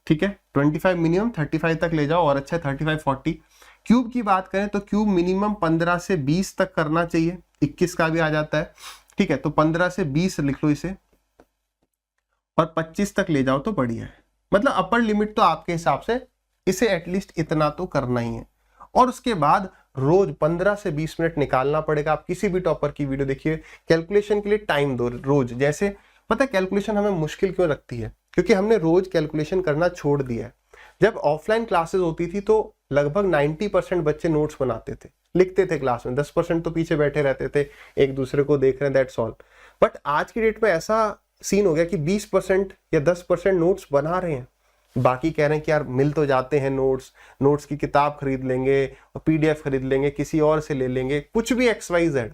A: ठीक है, 25 मिनिमम, 35 तक ले जाओ और अच्छा 35 40। क्यूब की बात करें तो क्यूब मिनिमम 15 से 20 तक करना चाहिए, 21 का भी आ जाता है। ठीक है, तो 15 से 20 लिख लो इसे, और 25 तक ले जाओ तो बढ़िया है। मतलब अपर लिमिट तो आपके हिसाब से इसे एटलीस्ट इतना तो करना ही है। और उसके बाद रोज 15 से 20 मिनट निकालना पड़ेगा। आप किसी भी टॉपर की वीडियो देखिए, कैलकुलेशन के लिए टाइम दो रोज। जैसे पता है कैलकुलेशन हमें मुश्किल क्यों लगती है, क्योंकि हमने रोज कैलकुलेशन करना छोड़ दिया है। जब ऑफलाइन क्लासेस होती थी तो लगभग 90% बच्चे नोट्स बनाते थे, लिखते थे क्लास में, 10% तो पीछे बैठे रहते थे एक दूसरे को देख रहे हैं, दैट्स ऑल। बट आज की डेट में ऐसा सीन हो गया कि 20% या 10% नोट्स बना रहे हैं, बाकी कह रहे हैं कि यार मिल तो जाते हैं नोट्स की किताब खरीद लेंगे और PDF खरीद लेंगे, किसी और से ले लेंगे, कुछ भी XYZ।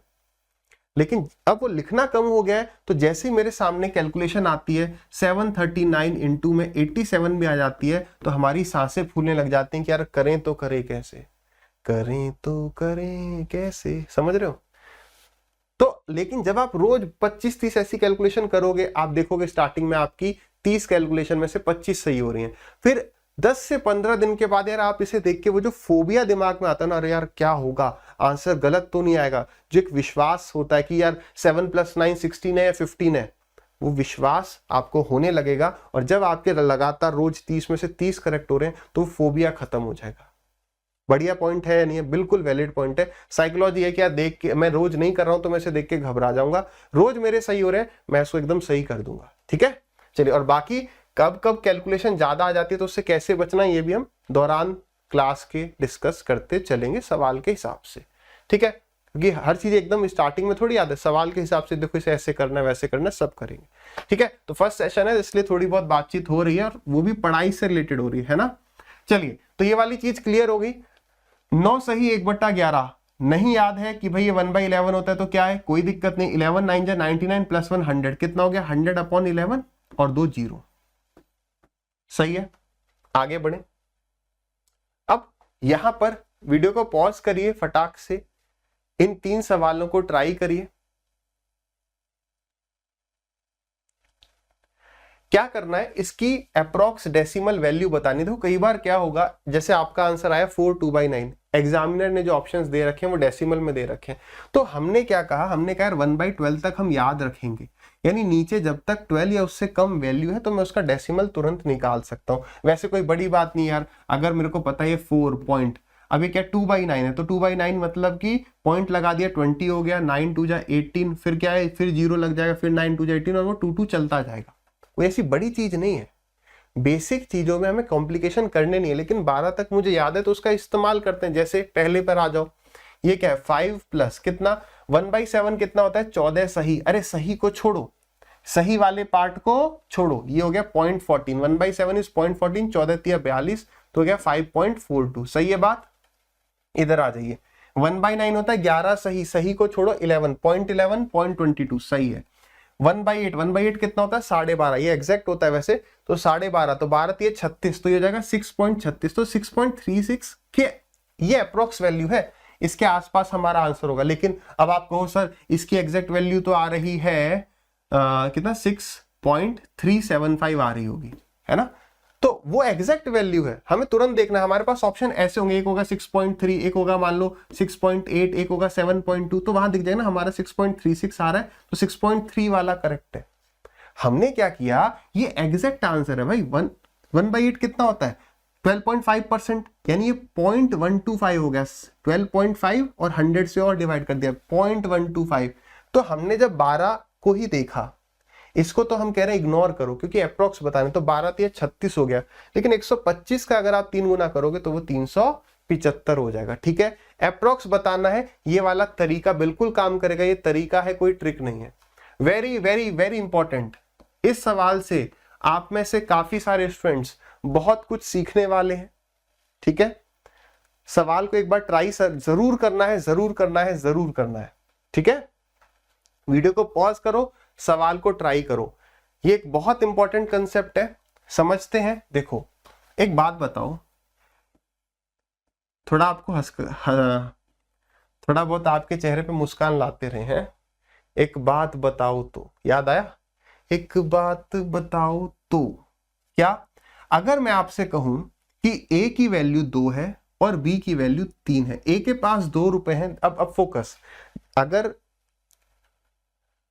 A: लेकिन अब वो लिखना कम हो गया है, तो जैसे ही मेरे सामने कैलकुलेशन आती है 739 इंटू में 87 भी आ जाती है, तो हमारी सांसें फूलने लग जाती हैं कि यार करें तो करें कैसे, करें तो करें कैसे, समझ रहे हो। तो लेकिन जब आप रोज 25-30 ऐसी कैलकुलेशन करोगे, आप देखोगे स्टार्टिंग में आपकी 30 कैलकुलेशन में से 25 सही हो रही हैं। फिर 10 से 15 दिन के बाद यार आप इसे देख के वो जो फोबिया दिमाग में आता है ना, अरे यार क्या होगा, आंसर गलत तो नहीं आएगा, जो एक विश्वास होता है कि यार 7 + 9 16 है या 15 है, वो विश्वास आपको होने लगेगा। और जब आपके लगातार रोज 30 में से 30 करेक्ट हो रहे हैं तो फोबिया खत्म हो जाएगा। बढ़िया पॉइंट है या नहीं है, बिल्कुल वैलिड पॉइंट है। साइकोलॉजी है कि यार देख के मैं रोज नहीं कर रहा हूं तो मैं इसे देख के घबरा जाऊंगा, रोज मेरे सही हो रहे हैं मैं इसको एकदम सही कर दूंगा। ठीक है, चलिए, और बाकी कब कब कैलकुलेशन ज्यादा आ जाती है तो उससे कैसे बचना है ये भी हम दौरान क्लास के डिस्कस करते चलेंगे सवाल के हिसाब से, ठीक है, क्योंकि हर चीज एकदम स्टार्टिंग में थोड़ी याद है, सवाल के हिसाब से देखो इसे ऐसे करना है वैसे करना है, सब करेंगे, ठीक है। तो फर्स्ट सेशन है इसलिए थोड़ी बहुत बातचीत हो रही है और वो भी पढ़ाई से रिलेटेड हो रही है ना। चलिए, तो ये वाली चीज क्लियर हो गई। 9 सही 1/11 नहीं याद है कि भाई ये 1/11 होता है तो क्या है, कोई दिक्कत नहीं, 11 9 जा 99 प्लस 1 100, कितना हो गया 100/11 और 2 0, सही है। आगे बढ़े, अब यहां पर वीडियो को पॉज करिए, फटाक से इन 3 सवालों को ट्राई करिए। क्या करना है, इसकी अप्रॉक्स डेसिमल वैल्यू बतानी। देखो कई बार क्या होगा, जैसे आपका आंसर आया 4 2/9, एग्जामिनर ने जो ऑप्शंस दे रखे हैं वो डेसिमल में दे रखे हैं, तो हमने क्या कहा, हमने कहा 1/12 तक हम याद रखेंगे, यानी नीचे जब तक 12 या उससे कम वैल्यू है तो मैं उसका डेसिमल तुरंत निकाल सकता हूं। वैसे कोई बड़ी बात नहीं यार, अगर मेरे को पता है 4 पॉइंट, अब ये क्या 2/9 है, तो 2/9 मतलब कि पॉइंट लगा दिया 20 हो गया, 9 2 जा 18, फिर क्या है, फिर 0 लग जाएगा, फिर 9 2 जा 18 और वो 2 2 चलता जाएगा। वो ऐसी बड़ी चीज नहीं है, बेसिक चीजों में हमें कॉम्प्लिकेशन करने नहीं है, लेकिन 12 तक मुझे याद है तो उसका इस्तेमाल करते हैं। जैसे पहले पर आ जाओ, ये क्या है 5 प्लस कितना 1/7 कितना होता है 14 सही, अरे सही को छोड़ो, सही वाले पार्ट को छोड़ो, ये हो गया 0.14, 1/7 इज 0.14, 14 3 42, तो हो गया 5.42, सही है बात। इधर आ जाइए, 1/9 होता है 11 सही, सही को छोड़ो 11, 0.11 0.22, सही है। 1/8 कितना होता है 12.5, ये एग्जैक्ट होता है वैसे, तो 12.5, तो 12 ये 36, तो ये हो जाएगा 6.36, तो 6.36 के ये अप्रोक्स वैल्यू है, इसके आसपास हमारा आंसर होगा। लेकिन अब आप कहो सर इसकी एग्जैक्ट वैल्यू तो आ रही है कितना 6.375 आ रही होगी, है ना, तो वो एग्जैक्ट वैल्यू है, हमें तुरंत देखना है। हमारे पास ऑप्शन ऐसे होंगे, एक होगा 6.3, एक होगा मान लो 6.8, एक होगा 7.2, तो वहां दिख जाएगा ना हमारा 6.36 आ रहा है, तो 6.3 वाला करेक्ट है। हमने क्या किया, ये एग्जैक्ट आंसर है भाई। 1/8 कितना होता है 12.5%, यानी ये 0.125 हो गया, 12.5 और 100 से और डिवाइड कर दिया 0.125। तो हमने जब 12 को ही देखा, इसको तो हम कह रहे हैं इग्नोर करो क्योंकि अप्रोक्स बताने, तो 12 3 36 हो गया, लेकिन 125 का अगर आप 3 गुना करोगे तो वो 375 हो जाएगा, ठीक है। अप्रोक्स बताना है, ये वाला तरीका बिल्कुल काम करेगा, ये तरीका है, कोई ट्रिक नहीं है। वेरी वेरी वेरी इंपॉर्टेंट, इस सवाल से आप में से काफी सारे स्टूडेंट्स बहुत कुछ सीखने वाले हैं, ठीक है। सवाल को एक बार ट्राई जरूर करना है, जरूर करना है, जरूर करना है, ठीक है। वीडियो को पॉज करो, सवाल को ट्राई करो, ये एक बहुत इंपॉर्टेंट कंसेप्ट है, समझते हैं। देखो एक बात बताओ, थोड़ा आपको थोड़ा बहुत आपके चेहरे पे मुस्कान लाते रहे हैं, एक बात बताओ तो, याद आया, एक बात बताओ तो, क्या अगर मैं आपसे कहूं कि ए की वैल्यू 2 है और बी की वैल्यू 3 है, ए के पास 2 रुपए हैं, अब फोकस, अगर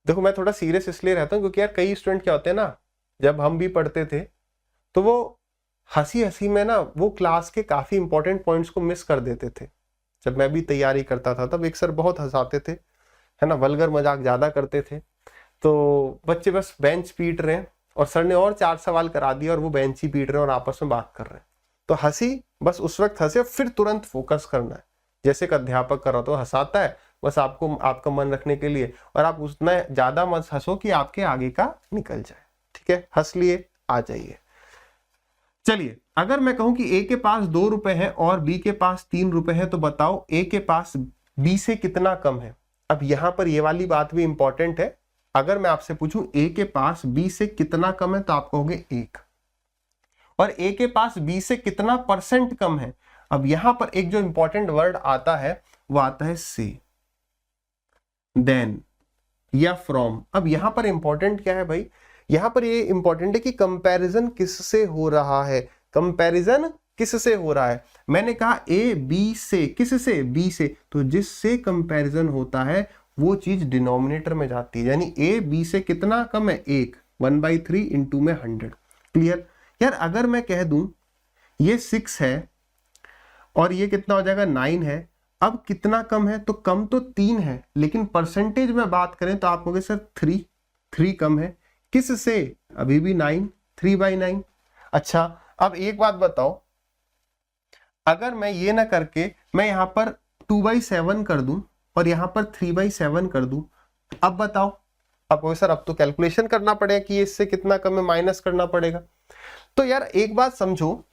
A: देखो मैं थोड़ा सीरियस इसलिए रहता हूं क्योंकि यार कई स्टूडेंट क्या होते हैं ना, जब हम भी पढ़ते थे तो वो हंसी हंसी में ना वो क्लास के काफी इंपॉर्टेंट पॉइंट्स को मिस कर देते थे। जब मैं भी तैयारी करता था तब एक सर बहुत हंसाते थे, है ना, वल्गर मजाक ज्यादा करते थे, तो बच्चे बस बेंच पीट रहे हैं और सर ने और 4 सवाल करा दिया और वो बेंच ही पीट रहे हैं और आपस में बात कर रहे हैं, तो हंसी बस उस वक्त हंसे, फिर तुरंत फोकस करना है। जैसे एक अध्यापक कर रहा तो हंसाता है बस आपको आपका मन रखने के लिए, और आप उतना ज्यादा मत हंसो कि आपके आगे का निकल जाए, ठीक है, हंस लिए आ जाइए। चलिए अगर मैं कहूं कि ए के पास 2 रुपए है और बी के पास 3 रुपए है, तो बताओ ए के पास बी से कितना कम है। अब यहां पर ये वाली बात भी इंपॉर्टेंट है, अगर मैं आपसे पूछूं ए के पास बी से कितना कम है तो आप कहोगे 1, और ए के पास बी से कितना % कम है। अब यहां पर एक जो इंपॉर्टेंट वर्ड आता है वो आता है से, देन या फ्रॉम। अब यहां पर इंपॉर्टेंट क्या है भाई, यहां पर ये इंपॉर्टेंट है कि कंपैरिजन किससे हो रहा है, कंपैरिजन किससे हो रहा है। मैंने कहा ए बी से, किससे, बी से, तो जिससे कंपैरिजन होता है वो चीज डिनोमिनेटर में जाती है, यानी ए बी से कितना कम है 1, 1/3 इंटू में 100, क्लियर। यार अगर मैं कह दूं ये 6 है और ये कितना हो जाएगा 9 है, अब कितना कम है, तो कम तो 3 है, लेकिन परसेंटेज में बात करें तो आप कहोगे सर 3 कम है, किससे, अभी भी 9, 3/9। अच्छा अब एक बात बताओ, अगर मैं ये ना करके मैं यहाँ पर 2/7 कर दूं और यहाँ पर 3/7 कर दूं, अब बताओ, अब सर अब तो कैलकुलेशन करना पड़ेगा कि इससे कितना कम है, माइनस करना पड़ेगा। तो यार एक बात समझो,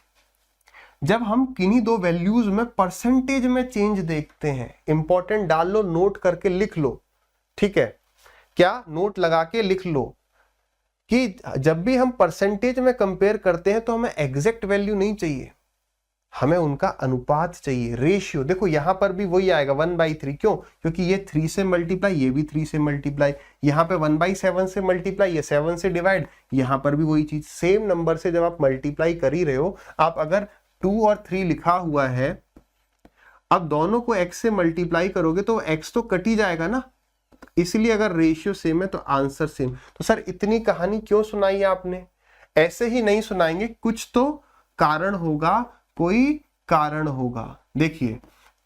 A: जब हम किन्हीं दो वैल्यूज में परसेंटेज में चेंज देखते हैं, इंपॉर्टेंट डाल लो, नोट करके लिख लो, ठीक है, क्या नोट लगा के लिख लो कि जब भी हम परसेंटेज में कंपेयर करते हैं तो हमें एग्जैक्ट वैल्यू नहीं चाहिए, हमें उनका अनुपात चाहिए, रेशियो। देखो यहां पर भी वही आएगा 1/3, क्यों? क्योंकि ये 3 से मल्टीप्लाई, ये भी 3 से मल्टीप्लाई, यहां पे 1/7 से मल्टीप्लाई, ये 7 से डिवाइड, यहां पर भी वही चीज, सेम नंबर से जब आप मल्टीप्लाई कर ही रहे हो, आप अगर 2 और 3 लिखा हुआ है, अब दोनों को x से मल्टीप्लाई करोगे तो x तो कट ही जाएगा ना, इसलिए अगर रेशियो सेम है तो आंसर सेम। तो सर इतनी कहानी क्यों सुनाई है आपने? ऐसे ही नहीं सुनाएंगे, कुछ तो कारण होगा, कोई कारण होगा। देखिए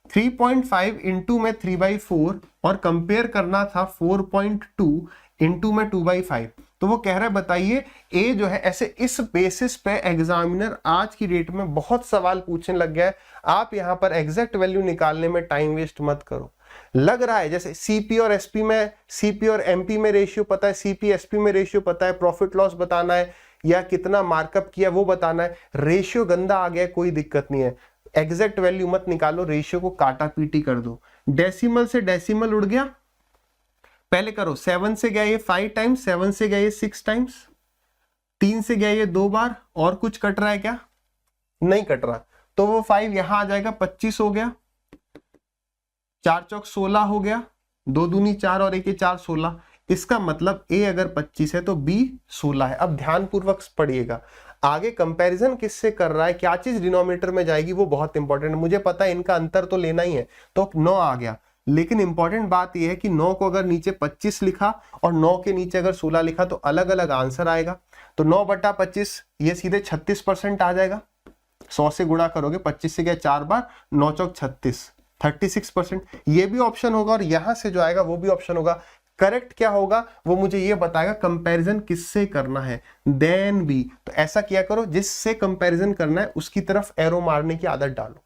A: 3.5 इंटू में 3/4 और कंपेयर करना था 4.2 इंटू में 2/5, तो वो कह रहा है बताइए ए जो है, ऐसे इस बेसिस पे एग्जामिनर आज की डेट में बहुत सवाल पूछने लग गया है। आप यहां पर एग्जैक्ट वैल्यू निकालने में टाइम वेस्ट मत करो। लग रहा है जैसे सीपी और एसपी में, सीपी और एमपी में रेशियो पता है, सीपी एसपी में रेशियो पता है, प्रॉफिट लॉस बताना है या कितना मार्कअप किया वो बताना है, रेशियो गंदा आ गया कोई दिक्कत नहीं है, एग्जैक्ट वैल्यू मत निकालो, रेशियो को काटा पीटी कर दो। डेसिमल से डेसिमल उड़ गया, पहले करो 7 से गया ये 5 टाइम्स, 7 से गया ये 6 टाइम्स, 3 से गया ये 2 बार, और कुछ कट रहा है क्या? नहीं कट रहा, तो वो 5 यहां आ जाएगा, 25 हो गया, 4 चौक 16 हो गया, 2 दूनी 4 और 1 4 16। इसका मतलब ए अगर 25 है तो बी 16 है। अब ध्यान पूर्वक पढ़िएगा, आगे कंपैरिजन किससे कर रहा है, क्या चीज डिनोमिनेटर में जाएगी, वो बहुत इंपॉर्टेंट है। मुझे पता है इनका अंतर तो लेना ही है, तो 9 आ गया, लेकिन इंपॉर्टेंट बात यह है कि 9 को अगर नीचे 25 लिखा और 9 के नीचे अगर 16 लिखा तो अलग अलग आंसर आएगा। तो 9/25 ये सीधे 36% आ जाएगा, 100 से गुणा करोगे, 25 से गया 4 बार, 9 चौक 36, 36%। ये भी ऑप्शन होगा और यहां से जो आएगा वो भी ऑप्शन होगा। करेक्ट क्या होगा वो मुझे ये बताएगा, कंपैरिजन किससे करना है, देन बी। तो ऐसा किया करो, जिससे कंपैरिजन करना है उसकी तरफ एरो मारने की आदत डालो।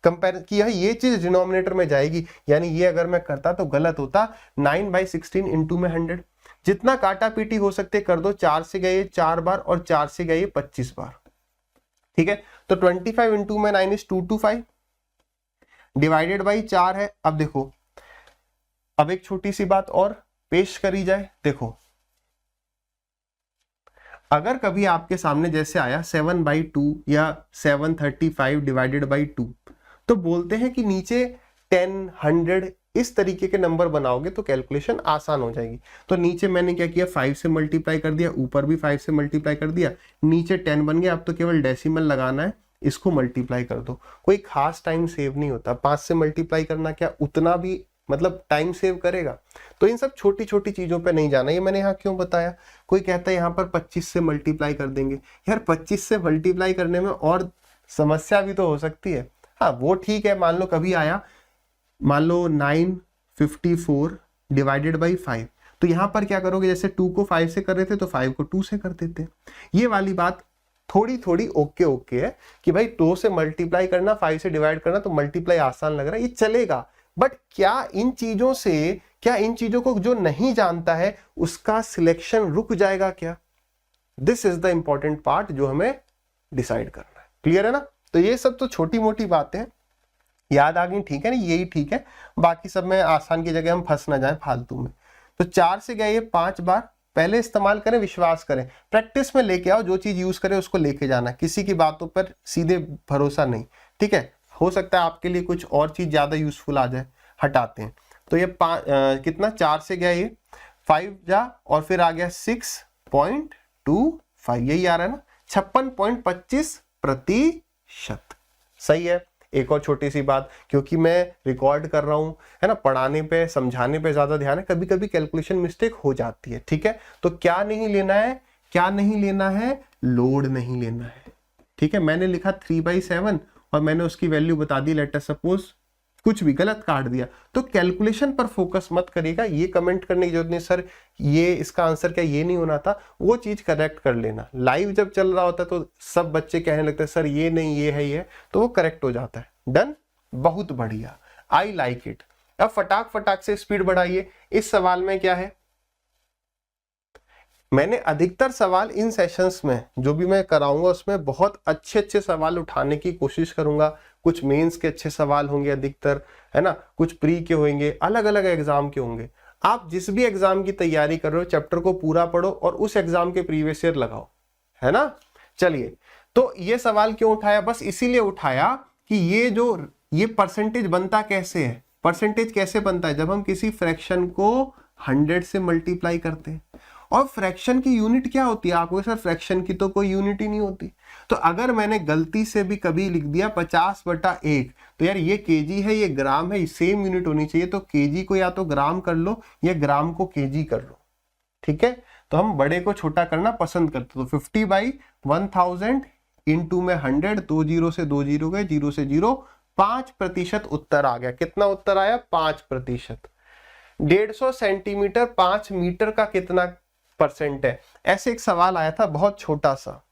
A: कंपेयर किया ये चीज डिनोमिनेटर में जाएगी, यानी ये अगर मैं करता तो गलत होता। 9/16 इंटू में 100, जितना काटा पीटी हो सकते कर दो, 4 से गए 4 बार और 4 से गए 25 बार, ठीक है। तो 25 इंटू में 9 इज 225, डिवाइडेड बाई 4 है। अब देखो, अब एक छोटी सी बात और पेश करी जाए, देखो अगर कभी आपके सामने जैसे आया 7/2 या 735 डिवाइडेड बाई 2, तो बोलते हैं कि नीचे 10, 100 इस तरीके के नंबर बनाओगे तो कैलकुलेशन आसान हो जाएगी। तो नीचे मैंने क्या किया, 5 से मल्टीप्लाई कर दिया, ऊपर भी 5 से मल्टीप्लाई कर दिया, नीचे 10 बन गया। अब तो केवल डेसिमल लगाना है, इसको मल्टीप्लाई कर दो, कोई खास टाइम सेव नहीं होता। 5 से मल्टीप्लाई करना क्या उतना भी मतलब टाइम सेव करेगा। तो इन सब छोटी छोटी चीजों पे नहीं जाना। ये मैंने यहाँ क्यों बताया, कोई कहता है यहाँ पर 25 से मल्टीप्लाई कर देंगे, यार 25 से मल्टीप्लाई करने में और समस्या भी तो हो सकती है। हाँ वो ठीक है, मान लो कभी आया, मान लो 954 डिवाइडेड बाई 5, तो यहाँ पर क्या करोगे, जैसे 2 को 5 से कर रहे थे तो 5 को 2 से कर देते। ये वाली बात थोड़ी थोड़ी ओके है कि भाई 2 से मल्टीप्लाई करना, 5 से डिवाइड करना, तो मल्टीप्लाई आसान लग रहा है, ये चलेगा। बट क्या इन चीजों को जो नहीं जानता है उसका सिलेक्शन रुक जाएगा क्या? This is the important part जो हमें डिसाइड करना है। क्लियर है ना? तो ये सब तो छोटी मोटी बातें याद आ गई, ठीक है ना, यही ठीक है। बाकी सब में आसान की जगह हम फंस ना जाए फालतू में। तो 4 से गया ये 5 बार, पहले इस्तेमाल करें, विश्वास करें, प्रैक्टिस में लेके आओ, जो चीज यूज करें उसको लेके जाना, किसी की बातों पर सीधे भरोसा नहीं, ठीक है। हो सकता है आपके लिए कुछ और चीज ज्यादा यूजफुल आ जाए, हटाते हैं। तो ये कितना, 4 से गया ये 5 जा और फिर आ गया 6.25, यही आ रहा है ना, 56.25%। सही है। एक और छोटी सी बात, क्योंकि मैं रिकॉर्ड कर रहा हूं, है ना, पढ़ाने पे समझाने पे ज्यादा ध्यान है, कभी कभी कैलकुलेशन मिस्टेक हो जाती है, ठीक है। तो क्या नहीं लेना है, क्या नहीं लेना है, लोड नहीं लेना है, ठीक है। मैंने लिखा 3/7 और मैंने उसकी वैल्यू बता दी, लेट अस सपोज कुछ भी गलत काट दिया तो कैलकुलेशन पर फोकस मत करिएगा, ये कमेंट करने की जरूरत नहीं सर ये इसका आंसर क्या ये नहीं होना था, वो चीज करेक्ट कर लेना। लाइव जब चल रहा होता है तो सब बच्चे कहने लगते हैं सर ये नहीं ये है ये, तो वो करेक्ट हो जाता है। डन, बहुत बढ़िया, आई लाइक इट। अब फटाक फटाक से स्पीड बढ़ाइए। इस सवाल में क्या है, मैंने अधिकतर सवाल इन सेशंस में जो भी मैं कराऊंगा उसमें बहुत अच्छे अच्छे सवाल उठाने की कोशिश करूंगा। कुछ मेंस के अच्छे सवाल होंगे अधिकतर, है ना, कुछ प्री के होंगे, अलग अलग एग्जाम के होंगे। आप जिस भी एग्जाम की तैयारी कर रहे हो चैप्टर को पूरा पढ़ो और उस एग्जाम के प्रीवियस ईयर लगाओ, है ना। चलिए, तो ये सवाल क्यों उठाया, बस इसीलिए उठाया कि ये परसेंटेज बनता कैसे है। परसेंटेज कैसे बनता है, जब हम किसी फ्रैक्शन को 100 से मल्टीप्लाई करते हैं। और फ्रैक्शन की यूनिट क्या होती है, आपको सर फ्रैक्शन की तो कोई यूनिट ही नहीं होती। तो अगर मैंने गलती से भी कभी लिख दिया 50/1, तो यार ये केजी है ये ग्राम है, सेम यूनिट होनी चाहिए। तो केजी को या तो ग्राम कर लो या ग्राम को केजी कर लो, ठीक है। तो हम बड़े को छोटा करना पसंद करते। तो 50/1000 इंटू में 100, 2 0 से 2 0 गए, 0 से 0, 5% उत्तर आ गया। कितना उत्तर आया, 5%। 150 सेंटीमीटर 5 मीटर का कितना परसेंट है, ऐसे एक सवाल आया था बहुत छोटा सा,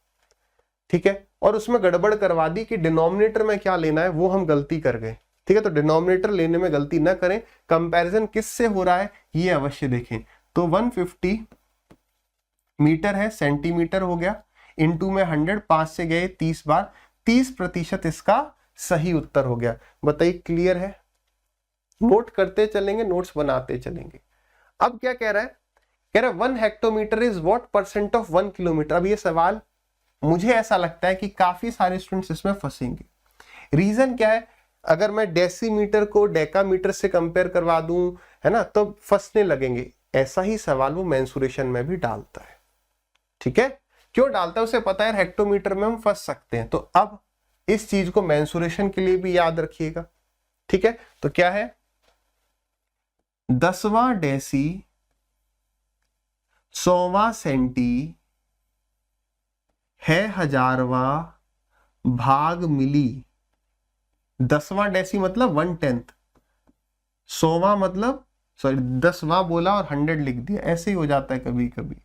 A: ठीक है। और उसमें गड़बड़ करवा दी कि डिनोमिनेटर में क्या लेना है, वो हम गलती कर गए, ठीक है। तो डिनोमिनेटर लेने में गलती ना करें, कंपैरिजन किससे हो रहा है ये अवश्य देखें। तो 150 मीटर है, सेंटीमीटर हो गया, इंटू में 100, 5 से गए 30 बार, 30% इसका सही उत्तर हो गया। बताइए क्लियर है, नोट करते चलेंगे, नोट्स बनाते चलेंगे। अब क्या कह रहा है, कह रहा है 1 hectometre is what percent of 1 kilometre. अब ये सवाल मुझे ऐसा लगता है कि काफी सारे स्टूडेंट्स इसमें फंसेंगे। रीजन क्या है, अगर मैं डेसीमीटर को डेकामीटर से कंपेयर करवा दूं, है ना, तो फंसने लगेंगे। ऐसा ही सवाल वो मेंसुरेशन में भी डालता है, ठीक है। क्यों डालता है, उसे पता है हेक्टोमीटर में हम फंस सकते हैं। तो अब इस चीज को मेंसुरेशन के लिए भी याद रखिएगा, ठीक है। तो क्या है, 10वां डेसी 100वां सेंटी है 1000वां भाग मिली। 10वां डेसी मतलब 1/10, 100वां मतलब सॉरी 10वां बोला और 100 लिख दिया, ऐसे ही हो जाता है कभी कभी,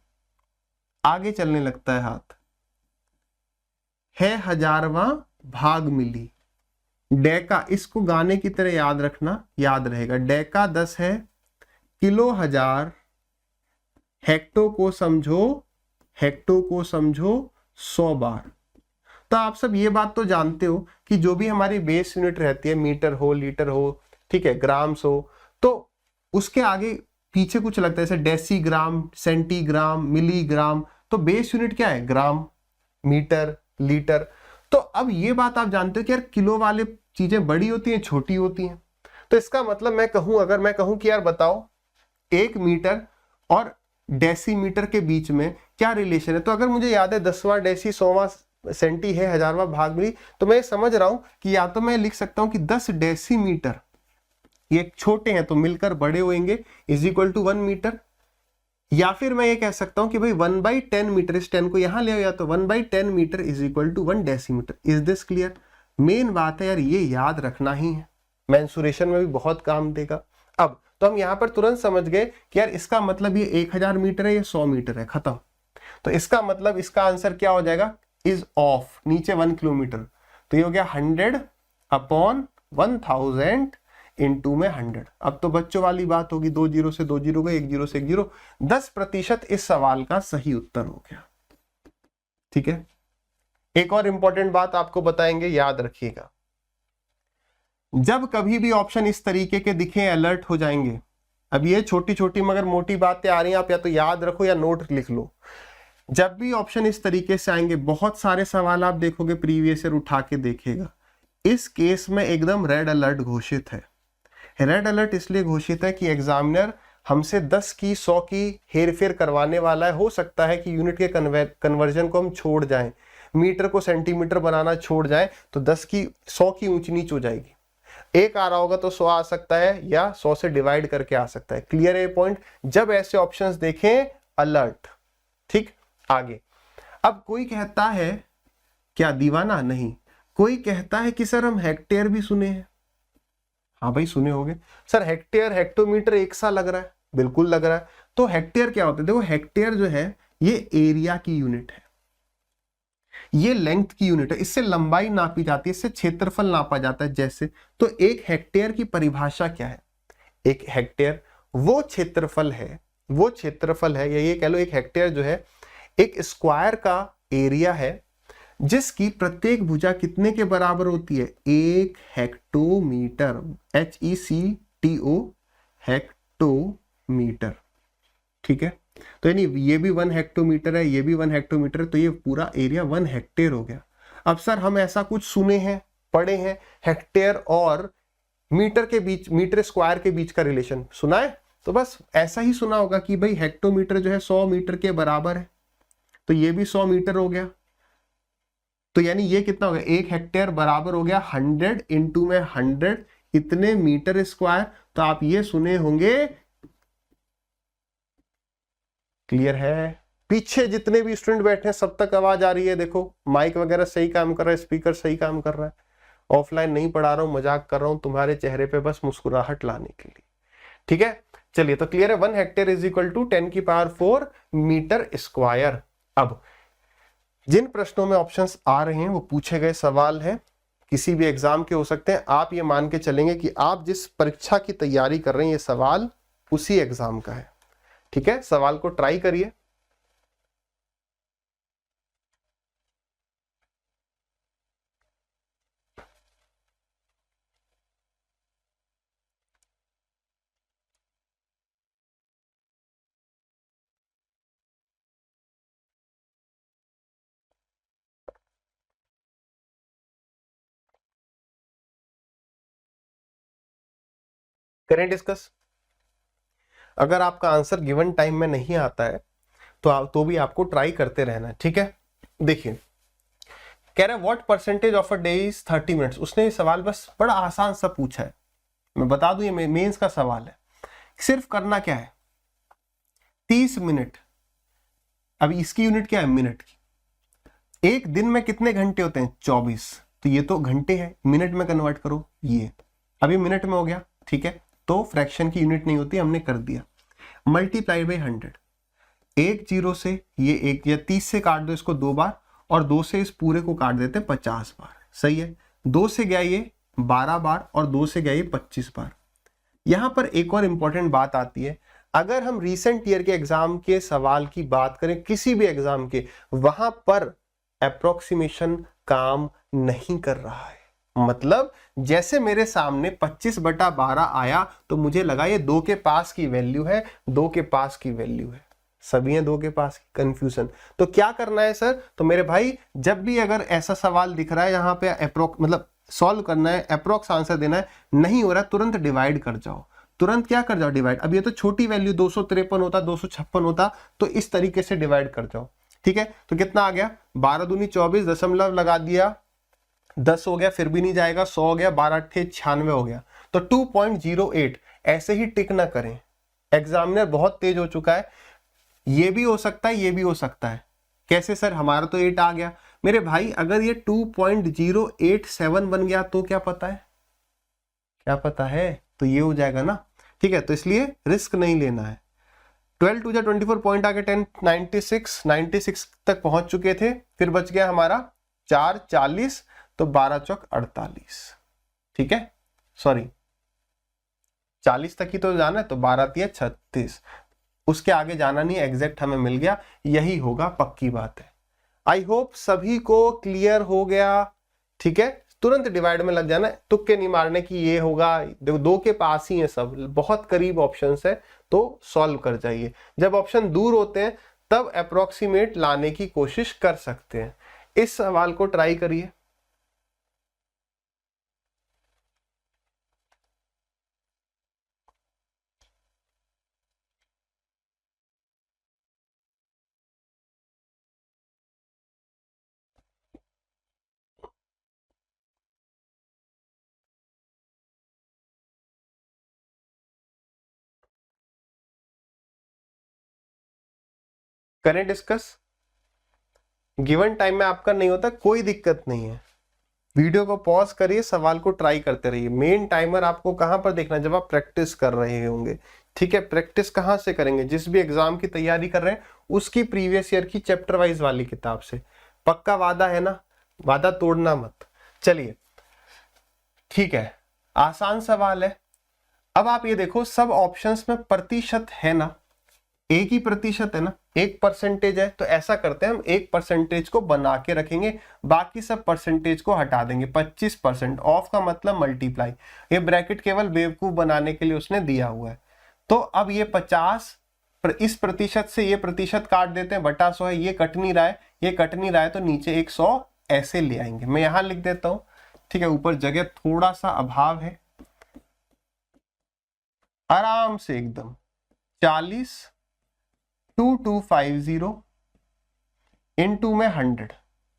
A: आगे चलने लगता है हाथ। है 1000वां भाग मिली। डेका, इसको गाने की तरह याद रखना, याद रहेगा। डेका 10 है, किलो 1000, हेक्टो को समझो 100 बार। तो आप सब ये बात तो जानते हो कि जो भी हमारी बेस यूनिट रहती है, मीटर हो, लीटर हो, ठीक है, ग्राम्स हो, तो उसके आगे पीछे कुछ लगता है, जैसे डेसीग्राम, सेंटीग्राम, मिलीग्राम। तो बेस यूनिट क्या है, ग्राम, मीटर, लीटर। तो अब ये बात आप जानते हो कि यार किलो वाले चीजें बड़ी होती हैं छोटी होती हैं। तो इसका मतलब मैं कहूं, अगर मैं कहूं कि यार बताओ 1 मीटर और डेसीमीटर के बीच में क्या रिलेशन है, तो अगर मुझे याद है 10वां डेसी 100वां सेंटी है, 1000वां भाग मिली, तो मैं समझ रहा हूं कि या तो मैं लिख सकता हूं कि 10 डेसीमीटर, ये छोटे हैं तो मिलकर बड़े होंगे, इज इक्वल टू 1 मीटर। या फिर मैं ये कह सकता हूं कि भाई 1/10 मीटर, इस 10 को यहां ले आओ, या तो 1/10 metre is equal to 1 decimetre. Is this clear. मेन बात है यार, ये याद रखना ही है, मेंसुरेशन में भी बहुत काम देगा। अब तो हम यहां पर तुरंत समझ गए कि यार इसका मतलब ये 1000 मीटर है, ये 100 मीटर है, खत्म। तो इसका मतलब इसका आंसर क्या हो जाएगा, इज ऑफ, नीचे 1 किलोमीटर। तो ये हो गया 100/1000 इंटू में 100। अब तो बच्चों वाली बात होगी, 2 0 से 2 0 गए, 1 0 से 1 0, 10% इस सवाल का सही उत्तर हो गया, ठीक है। एक और इंपॉर्टेंट बात आपको बताएंगे, याद रखिएगा। जब कभी भी ऑप्शन इस तरीके के दिखे, अलर्ट हो जाएंगे। अब ये छोटी छोटी मगर मोटी बातें आ रही हैं, आप या तो याद रखो या नोट लिख लो। जब भी ऑप्शन इस तरीके से आएंगे, बहुत सारे सवाल आप देखोगे प्रीवियस ईयर उठा के देखेगा, इस केस में एकदम रेड अलर्ट घोषित है। रेड अलर्ट इसलिए घोषित है कि एग्जामिनर हमसे 10 की 100 की हेरफेर करवाने वाला है। हो सकता है कि यूनिट के कन्वर्जन को हम छोड़ जाएं, मीटर को सेंटीमीटर बनाना छोड़ जाएं, तो 10 की 100 की ऊंच नीच हो जाएगी। एक आ रहा होगा तो 100 आ सकता है, या 100 से डिवाइड करके आ सकता है। क्लियर है ये पॉइंट। जब ऐसे ऑप्शंस देखें, अलर्ट, ठीक। आगे, अब कोई कहता है, क्या दीवाना नहीं, कोई कहता है कि सर हम हेक्टेयर भी सुने हैं। हाँ भाई सुने होंगे सर, हेक्टेयर हेक्टोमीटर एक सा लग रहा है, बिल्कुल लग रहा है। तो हेक्टेयर क्या होता है, देखो हेक्टेयर जो है ये एरिया की यूनिट है, ये लेंथ की यूनिट है, इससे लंबाई नापी जाती है, इससे क्षेत्रफल नापा जाता है जैसे। तो एक हेक्टेयर की परिभाषा क्या है, एक हेक्टेयर वो क्षेत्रफल है, वो क्षेत्रफल है, या ये कह लो एक हेक्टेयर जो है एक स्क्वायर का एरिया है जिसकी प्रत्येक भुजा कितने के बराबर होती है, 1 हेक्टोमीटर, HECTO, हेक्टोमीटर। ठीक है, तो यानी ये भी 1 हेक्टोमीटर है, ये भी 1 हेक्टोमीटर है, तो ये पूरा एरिया 1 हेक्टेयर हो गया। अब सर हम ऐसा कुछ सुने हैं, पढ़े हैं, हेक्टेयर और मीटर के बीच, मीटर स्क्वायर के बीच का रिलेशन सुना है? तो बस ऐसा ही सुना होगा कि भाई हेक्टोमीटर जो है 100 मीटर के बराबर है, तो ये भी 100 मीटर हो गया। तो यानी ये कितना हो गया, 1 हेक्टेयर बराबर हो गया 100 इंटू में 100, इतने मीटर स्क्वायर। तो आप ये सुने होंगे, क्लियर है? पीछे जितने भी स्टूडेंट बैठे हैं सब तक आवाज आ रही है? देखो माइक वगैरह सही काम कर रहा है, स्पीकर सही काम कर रहा है। ऑफलाइन नहीं पढ़ा रहा हूं, मजाक कर रहा हूं तुम्हारे चेहरे पे बस मुस्कुराहट लाने के लिए। ठीक है, चलिए तो क्लियर है, 1 हेक्टेयर इज इक्वल टू 10 की पावर 4 मीटर स्क्वायर। अब जिन प्रश्नों में ऑप्शंस आ रहे हैं वो पूछे गए सवाल हैं, किसी भी एग्जाम के हो सकते हैं। आप ये मान के चलेंगे कि आप जिस परीक्षा की तैयारी कर रहे हैं ये सवाल उसी एग्जाम का है। ठीक है, सवाल को ट्राई करिए। करें डिस्कस। अगर आपका आंसर गिवन टाइम में नहीं आता है तो भी आपको ट्राई करते रहना है। ठीक है, देखिए कह रहा है what percentage of a day is 30 minutes. उसने ये सवाल बस बड़ा आसान सा पूछा है, मैं बता दूं ये मेंस का सवाल है। सिर्फ करना क्या है, 30 मिनट, अभी इसकी यूनिट क्या है, मिनट की। एक दिन में कितने घंटे होते हैं, 24, तो ये तो घंटे है, मिनट में कन्वर्ट करो, ये अभी मिनट में हो गया। ठीक है, तो फ्रैक्शन की यूनिट नहीं होती, हमने कर दिया, मल्टीप्लाई बाई 100। एक जीरो से ये एक या 30 से काट दो इसको 2 बार, और 2 से इस पूरे को काट देते हैं 50 बार। सही है, 2 से गया ये 12 बार और 2 से गया ये 25 बार। यहां पर एक और इंपॉर्टेंट बात आती है, अगर हम रिसेंट ईयर के एग्जाम के सवाल की बात करें, किसी भी एग्जाम के, वहां पर अप्रोक्सीमेशन काम नहीं कर रहा है। मतलब जैसे मेरे सामने 25/12 आया तो मुझे लगा ये 2 के पास की वैल्यू है, 2 के पास की वैल्यू है, सभी हैं 2 के पास की, कंफ्यूजन। तो क्या करना है सर, तो मेरे भाई जब भी अगर ऐसा सवाल दिख रहा है यहाँ पे अप्रोक्स मतलब सॉल्व करना है, अप्रोक्स आंसर देना है, नहीं हो रहा तुरंत डिवाइड कर जाओ, तुरंत क्या कर जाओ, डिवाइड। अब ये तो छोटी वैल्यू 253 होता, 256 होता, तो इस तरीके से डिवाइड कर जाओ। ठीक है, तो कितना आ गया, 12 दूनी 24, दशमलव लगा दिया, 10 हो गया, फिर भी नहीं जाएगा, 100 हो गया, 12 अट्ठे 96 हो गया, तो 2.08। ऐसे ही टिक ना करें, एग्जामिनर बहुत तेज हो चुका है, ये भी हो सकता है, ये भी हो सकता है। कैसे सर, हमारा तो 8 आ गया। मेरे भाई अगर ये 2.087 बन गया तो क्या पता है, क्या पता है, तो ये हो जाएगा ना। ठीक है, तो इसलिए रिस्क नहीं लेना है। 12 टू 24 पॉइंट आगे 10 96 तक पहुंच चुके थे, फिर बच गया हमारा 4 40, तो 12 चौक 48। ठीक है, सॉरी 40 तक ही तो जाना है, तो 12 तिया 36, उसके आगे जाना नहीं, एग्जैक्ट हमें मिल गया, यही होगा, पक्की बात है। आई होप सभी को क्लियर हो गया। ठीक है, तुरंत डिवाइड में लग जाना, तुक्के नहीं मारने की ये होगा, देखो 2 के पास ही है सब, बहुत करीब ऑप्शंस है, तो सॉल्व कर जाइए। जब ऑप्शन दूर होते हैं तब अप्रोक्सीमेट लाने की कोशिश कर सकते हैं। इस सवाल को ट्राई करिए। करें डिस्कस, गिवन टाइम में आपका नहीं होता कोई दिक्कत नहीं है, वीडियो को पॉज करिए, सवाल को ट्राई करते रहिए। मेन टाइमर आपको कहां पर देखना है, जब आप प्रैक्टिस कर रहे होंगे। ठीक है, प्रैक्टिस कहां से करेंगे, जिस भी एग्जाम की तैयारी कर रहे हैं उसकी प्रीवियस ईयर की चैप्टर वाइज वाली किताब से। पक्का वादा है ना, वादा तोड़ना मत। चलिए ठीक है, आसान सवाल है। अब आप ये देखो, सब ऑप्शंस में प्रतिशत है ना, एक ही प्रतिशत है ना, 1% है, तो ऐसा करते हैं हम 1% को बना के रखेंगे, बाकी सब परसेंटेज को हटा देंगे। 25% ऑफ का मतलब मल्टीप्लाई, ये ब्रैकेट केवल बेवकूफ बनाने के लिए उसने दिया हुआ है। तो अब ये 50 इस प्रतिशत से ये प्रतिशत काट देते हैं, बटा 100 है, ये कट नहीं रहा है, ये कट नहीं रहा है, तो नीचे एक 100 ऐसे ले आएंगे। मैं यहां लिख देता हूं, ठीक है, ऊपर जगह थोड़ा सा अभाव है, आराम से एकदम 40/2250 इनटू में 100।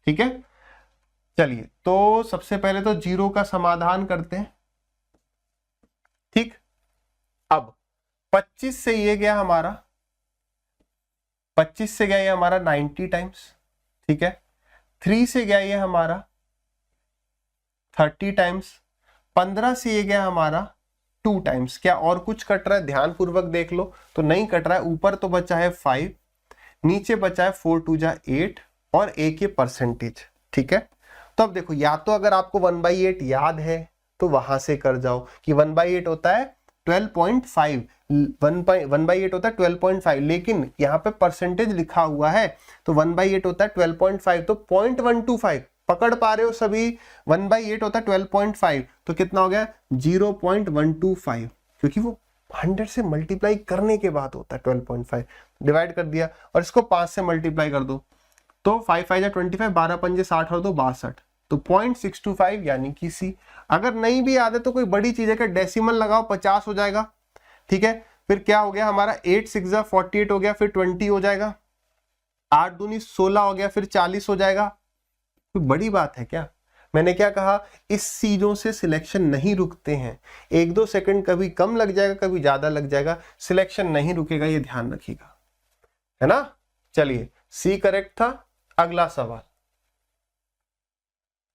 A: ठीक है, चलिए तो सबसे पहले तो जीरो का समाधान करते हैं। ठीक, अब 25 से ये गया हमारा, 25 से गया ये हमारा 90 टाइम्स। ठीक है, 3 से गया ये हमारा 30 टाइम्स, 15 से ये गया हमारा 2 टाइम्स। क्या और कुछ कट रहा है, ध्यान पूर्वक देख लो, तो नहीं कट रहा है। ऊपर तो बचा है 5, नीचे बचा है 4 2 जा 8 और एक ये परसेंटेज। ठीक है, तो अब देखो, या तो अगर आपको 1/8 याद है तो वहां से कर जाओ कि 1/8 होता है 12.5, 1/8 होता है 12.5, लेकिन यहाँ पे परसेंटेज लिखा हुआ है, तो 1/8 होता है 12.5, तो 0.125 पकड़ पा रहे हो सभी। 1/8 होता है 12.5, तो कितना हो गया 0.125, क्योंकि वो 100 से मल्टीप्लाई करने के बाद होता है 12.5। डिवाइड कर दिया और इसको 5 से मल्टीप्लाई कर दो, तो 5 5 25, 12 पंजे 60 और 2 62, तो 0.625 यानी कि सी। अगर नहीं भी याद है तो कोई बड़ी चीज है कि डेसिमल लगाओ, 50 हो जाएगा। ठीक है, फिर क्या हो गया हमारा 8 6 48 हो गया, फिर 20 हो जाएगा, 8 दूनी 16 हो गया, फिर 40 हो जाएगा। कोई बड़ी बात है क्या? मैंने क्या कहा, इस चीजों से सिलेक्शन नहीं रुकते हैं। 1-2 सेकंड कभी कम लग जाएगा, कभी ज्यादा लग जाएगा, सिलेक्शन नहीं रुकेगा, ये ध्यान रखिएगा, है ना। चलिए, सी करेक्ट था। अगला सवाल,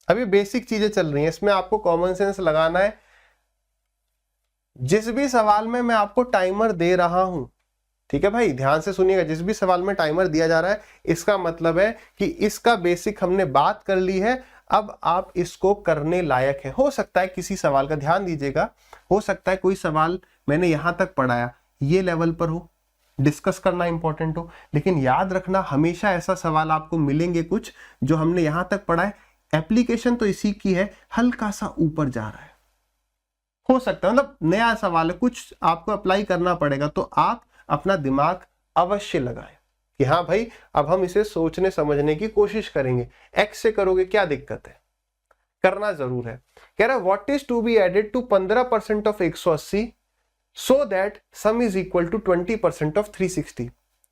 A: अभी बेसिक चीजें चल रही हैं, इसमें आपको कॉमन सेंस लगाना है। जिस भी सवाल में मैं आपको टाइमर दे रहा हूं, ठीक है भाई, ध्यान से सुनिएगा, जिस भी सवाल में टाइमर दिया जा रहा है, इसका मतलब है कि इसका बेसिक हमने बात कर ली है, अब आप इसको करने लायक है। हो सकता है किसी सवाल का, ध्यान दीजिएगा, हो सकता है कोई सवाल मैंने यहां तक पढ़ाया, ये लेवल पर हो, डिस्कस करना इंपॉर्टेंट हो, लेकिन याद रखना हमेशा ऐसा सवाल आपको मिलेंगे कुछ जो हमने यहां तक पढ़ा है, एप्लीकेशन तो इसी की है, हल्का सा ऊपर जा रहा है, हो सकता है, मतलब नया सवाल है, कुछ आपको अप्लाई करना पड़ेगा, तो आप अपना दिमाग अवश्य लगाएं कि हाँ भाई, अब हम इसे सोचने समझने की कोशिश करेंगे। एक्स से करोगे क्या दिक्कत है, करना जरूर है। कह रहा है what is to be added to 15% of 180 so that sum is equal to 20% of 360।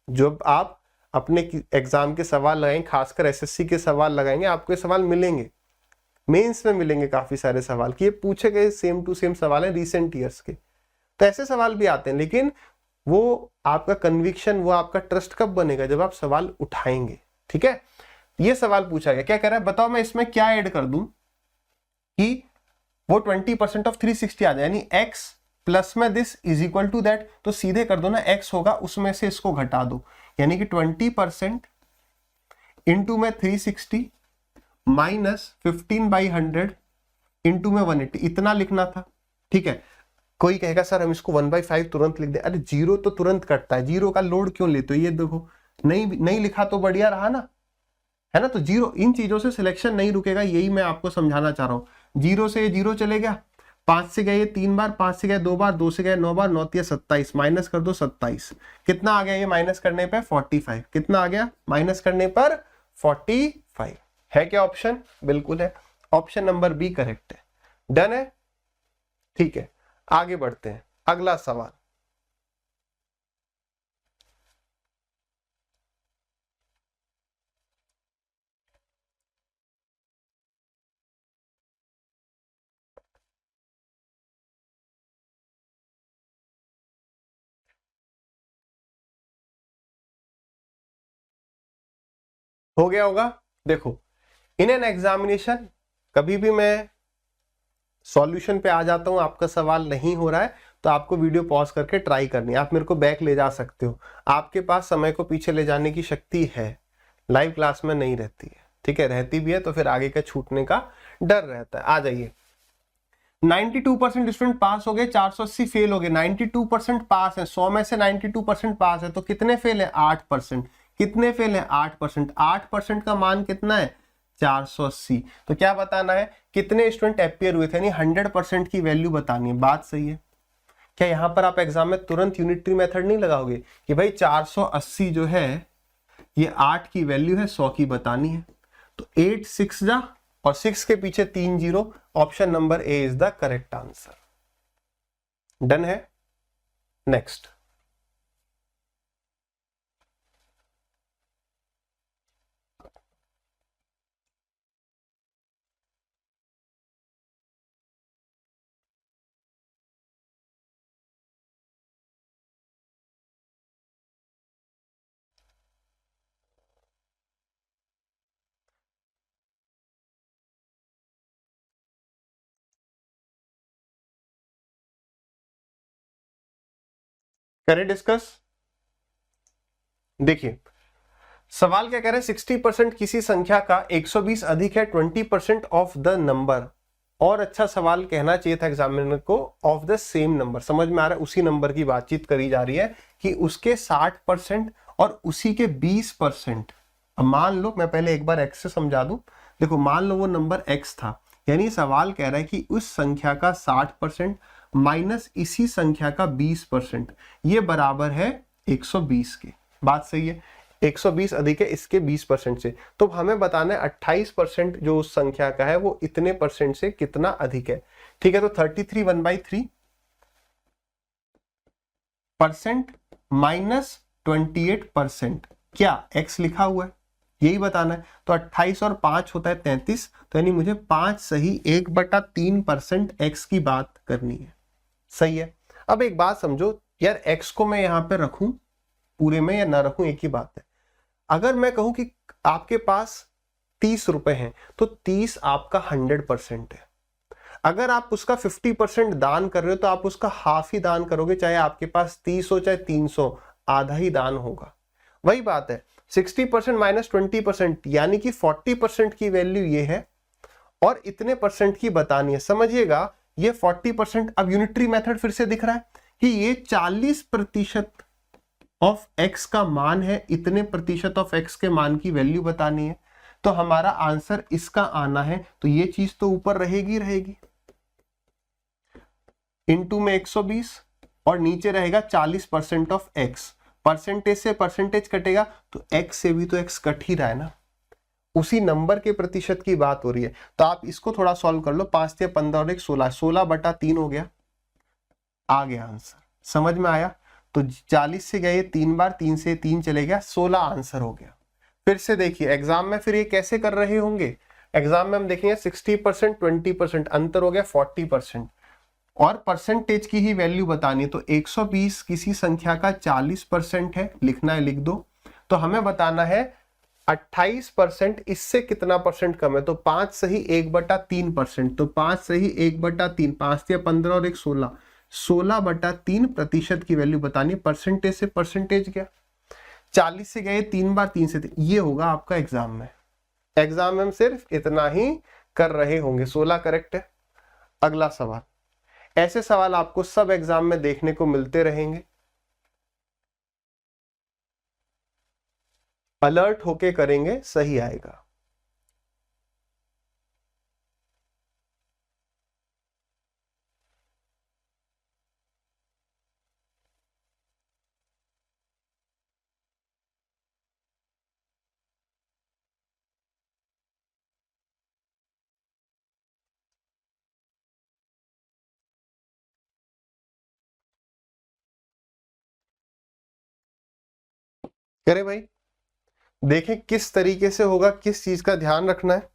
A: जब आप अपने एग्जाम के सवाल लगाएंगे, खासकर एसएससी के सवाल लगाएंगे, आपको ये सवाल मिलेंगे, मेंस में मिलेंगे काफी सारे सवाल कि ये पूछे गए सेम टू सेम सवाल है रिसेंट ईयर्स के, तो ऐसे सवाल भी आते हैं। लेकिन वो आपका कन्विक्शन, वो आपका ट्रस्ट कब बनेगा, जब आप सवाल उठाएंगे। ठीक है, ये सवाल पूछा गया, क्या कह रहा है बताओ, मैं इसमें क्या ऐड कर दूं कि वो 20% ऑफ 360 आ जाए, यानी x प्लस में this is equal to that, तो सीधे कर दो ना, x होगा उसमें से इसको घटा दो, यानी कि 20% इंटू में 360 माइनस 15/100 इंटू में 180, इतना लिखना था। ठीक है, कोई कहेगा सर हम इसको 1/5 तुरंत लिख दे, अरे जीरो तो तुरंत कटता है, जीरो का लोड क्यों लेते हो, ये देखो नहीं लिखा तो बढ़िया रहा ना, है ना। तो जीरो, इन चीजों से सिलेक्शन नहीं रुकेगा, यही मैं आपको समझाना चाह रहा हूं। जीरो से ये जीरो चले गया, 5 से गए ये 3 बार, 5 से गए 2 बार, 2 से गए 9 बार, 9 27, माइनस कर दो 27, कितना आ गया ये माइनस करने पे 45, कितना आ गया माइनस करने पर 45 है। क्या ऑप्शन, बिल्कुल है, ऑप्शन नंबर बी करेक्ट है। डन है, ठीक है, आगे बढ़ते हैं। अगला सवाल, हो गया होगा। देखो, इन एन एग्जामिनेशन कभी भी मैं सॉल्यूशन पे आ जाता हूं, आपका सवाल नहीं हो रहा है तो आपको वीडियो पॉज करके ट्राई करनी है। आप मेरे को बैक ले जा सकते हो, आपके पास समय को पीछे ले जाने की शक्ति है। लाइव क्लास में नहीं रहती है, ठीक है, रहती भी है तो फिर आगे का छूटने का डर रहता है। आ जाइए, 92% स्टूडेंट पास हो गए, 480 फेल हो गए। 92% पास है, 100 में से 92% पास है, तो कितने फेल है? 8%। कितने फेल है? 8%। 8% का मान कितना है? 480। तो क्या बताना है? कितने स्टूडेंट अपियर हुए थे, यानी 100% की वैल्यू बतानी है। बात सही है। क्या यहां पर आप एग्जाम में तुरंत यूनिटरी मेथड नहीं लगाओगे कि भाई 480 जो है ये 8 की वैल्यू है, 100 की बतानी है, तो 8 6 जा और 6 के पीछे 3 0। Option number A is the correct answer. Done है। नेक्स्ट, करें डिस्कस। देखिए सवाल क्या कह रहे हैं, 60% किसी संख्या का 120 अधिक है 20% ऑफ द नंबर। और अच्छा सवाल कहना चाहिए था एग्जामिनर को, ऑफ द सेम नंबर। समझ में आ रहा है, उसी नंबर की बातचीत करी जा रही है कि उसके 60% और उसी के 20%। अब मान लो, मैं पहले एक बार एक्स से समझा दूं। देखो मान लो वो नंबर एक्स था, यानी सवाल कह रहा है कि उस संख्या का 60% माइनस इसी संख्या का 20%, ये बराबर है 120 के। बात सही है, 120 अधिक है इसके 20% से। तो हमें बताना है 28% जो उस संख्या का है वो इतने परसेंट से कितना अधिक है। ठीक है, तो 33 1/3 परसेंट माइनस 28%, क्या x लिखा हुआ है, यही बताना है। तो 28 और 5 होता है 33, तो यानी मुझे 5 सही 1/3% x की बात करनी है। सही है। अब एक बात समझो यार, x को मैं यहां पे रखूं पूरे में या ना रखूं, एक ही बात है। अगर मैं कहूं कि आपके पास 30 रुपए हैं तो 30 आपका 100% है। अगर आप उसका 50% दान कर रहे हो तो आप उसका हाफ ही दान करोगे, चाहे आपके पास 30 हो चाहे 300, आधा ही दान होगा। वही बात है, 60% माइनस 20%, यानी कि 40% की वैल्यू ये है और इतने परसेंट की बतानी है। समझिएगा ये 40%, अब यूनिटरी मेथड फिर से दिख रहा है कि ये 40% ऑफ x का मान है, इतने प्रतिशत ऑफ x के मान की वैल्यू बतानी है। तो हमारा आंसर इसका आना है, तो ये चीज तो ऊपर रहेगी रहेगी, इनटू में 120 और नीचे रहेगा 40% ऑफ x। परसेंटेज से परसेंटेज कटेगा तो x से भी तो x कट ही रहा है ना, उसी नंबर के प्रतिशत की बात हो रही है। तो आप इसको थोड़ा सॉल्व कर लो, 5 से 15 और 1 16, 16/3 हो गया, आ गया आंसर। समझ में आया? तो 40 से गया ये 3 बार, 3 से 3 चले गया, 16 आंसर हो गया। फिर से देखिए एग्जाम में फिर ये कैसे कर रहे होंगे। एग्जाम में हम देखेंगे 60% 20%, अंतर हो गया 40%, और परसेंटेज की ही वैल्यू बतानी। तो 120 किसी संख्या का 40% है, लिखना है लिख दो। तो हमें बताना है 28%, इससे कितना परसेंट कम है, तो 5 सही 1/3%, तो 5 सही 1/3, 5 से 15 और 1 16, 16/3% की वैल्यू बतानी। परसेंटेज से परसेंटेज गया, 40 से गए 3 बार, 3 से 3, ये होगा आपका एग्जाम में। एग्जाम में हम सिर्फ इतना ही कर रहे होंगे। 16 करेक्ट है। अगला सवाल, ऐसे सवाल आपको सब एग्जाम में देखने को मिलते रहेंगे, अलर्ट होके करेंगे, सही आएगा। करे भाई, देखें किस तरीके से होगा, किस चीज का ध्यान रखना है।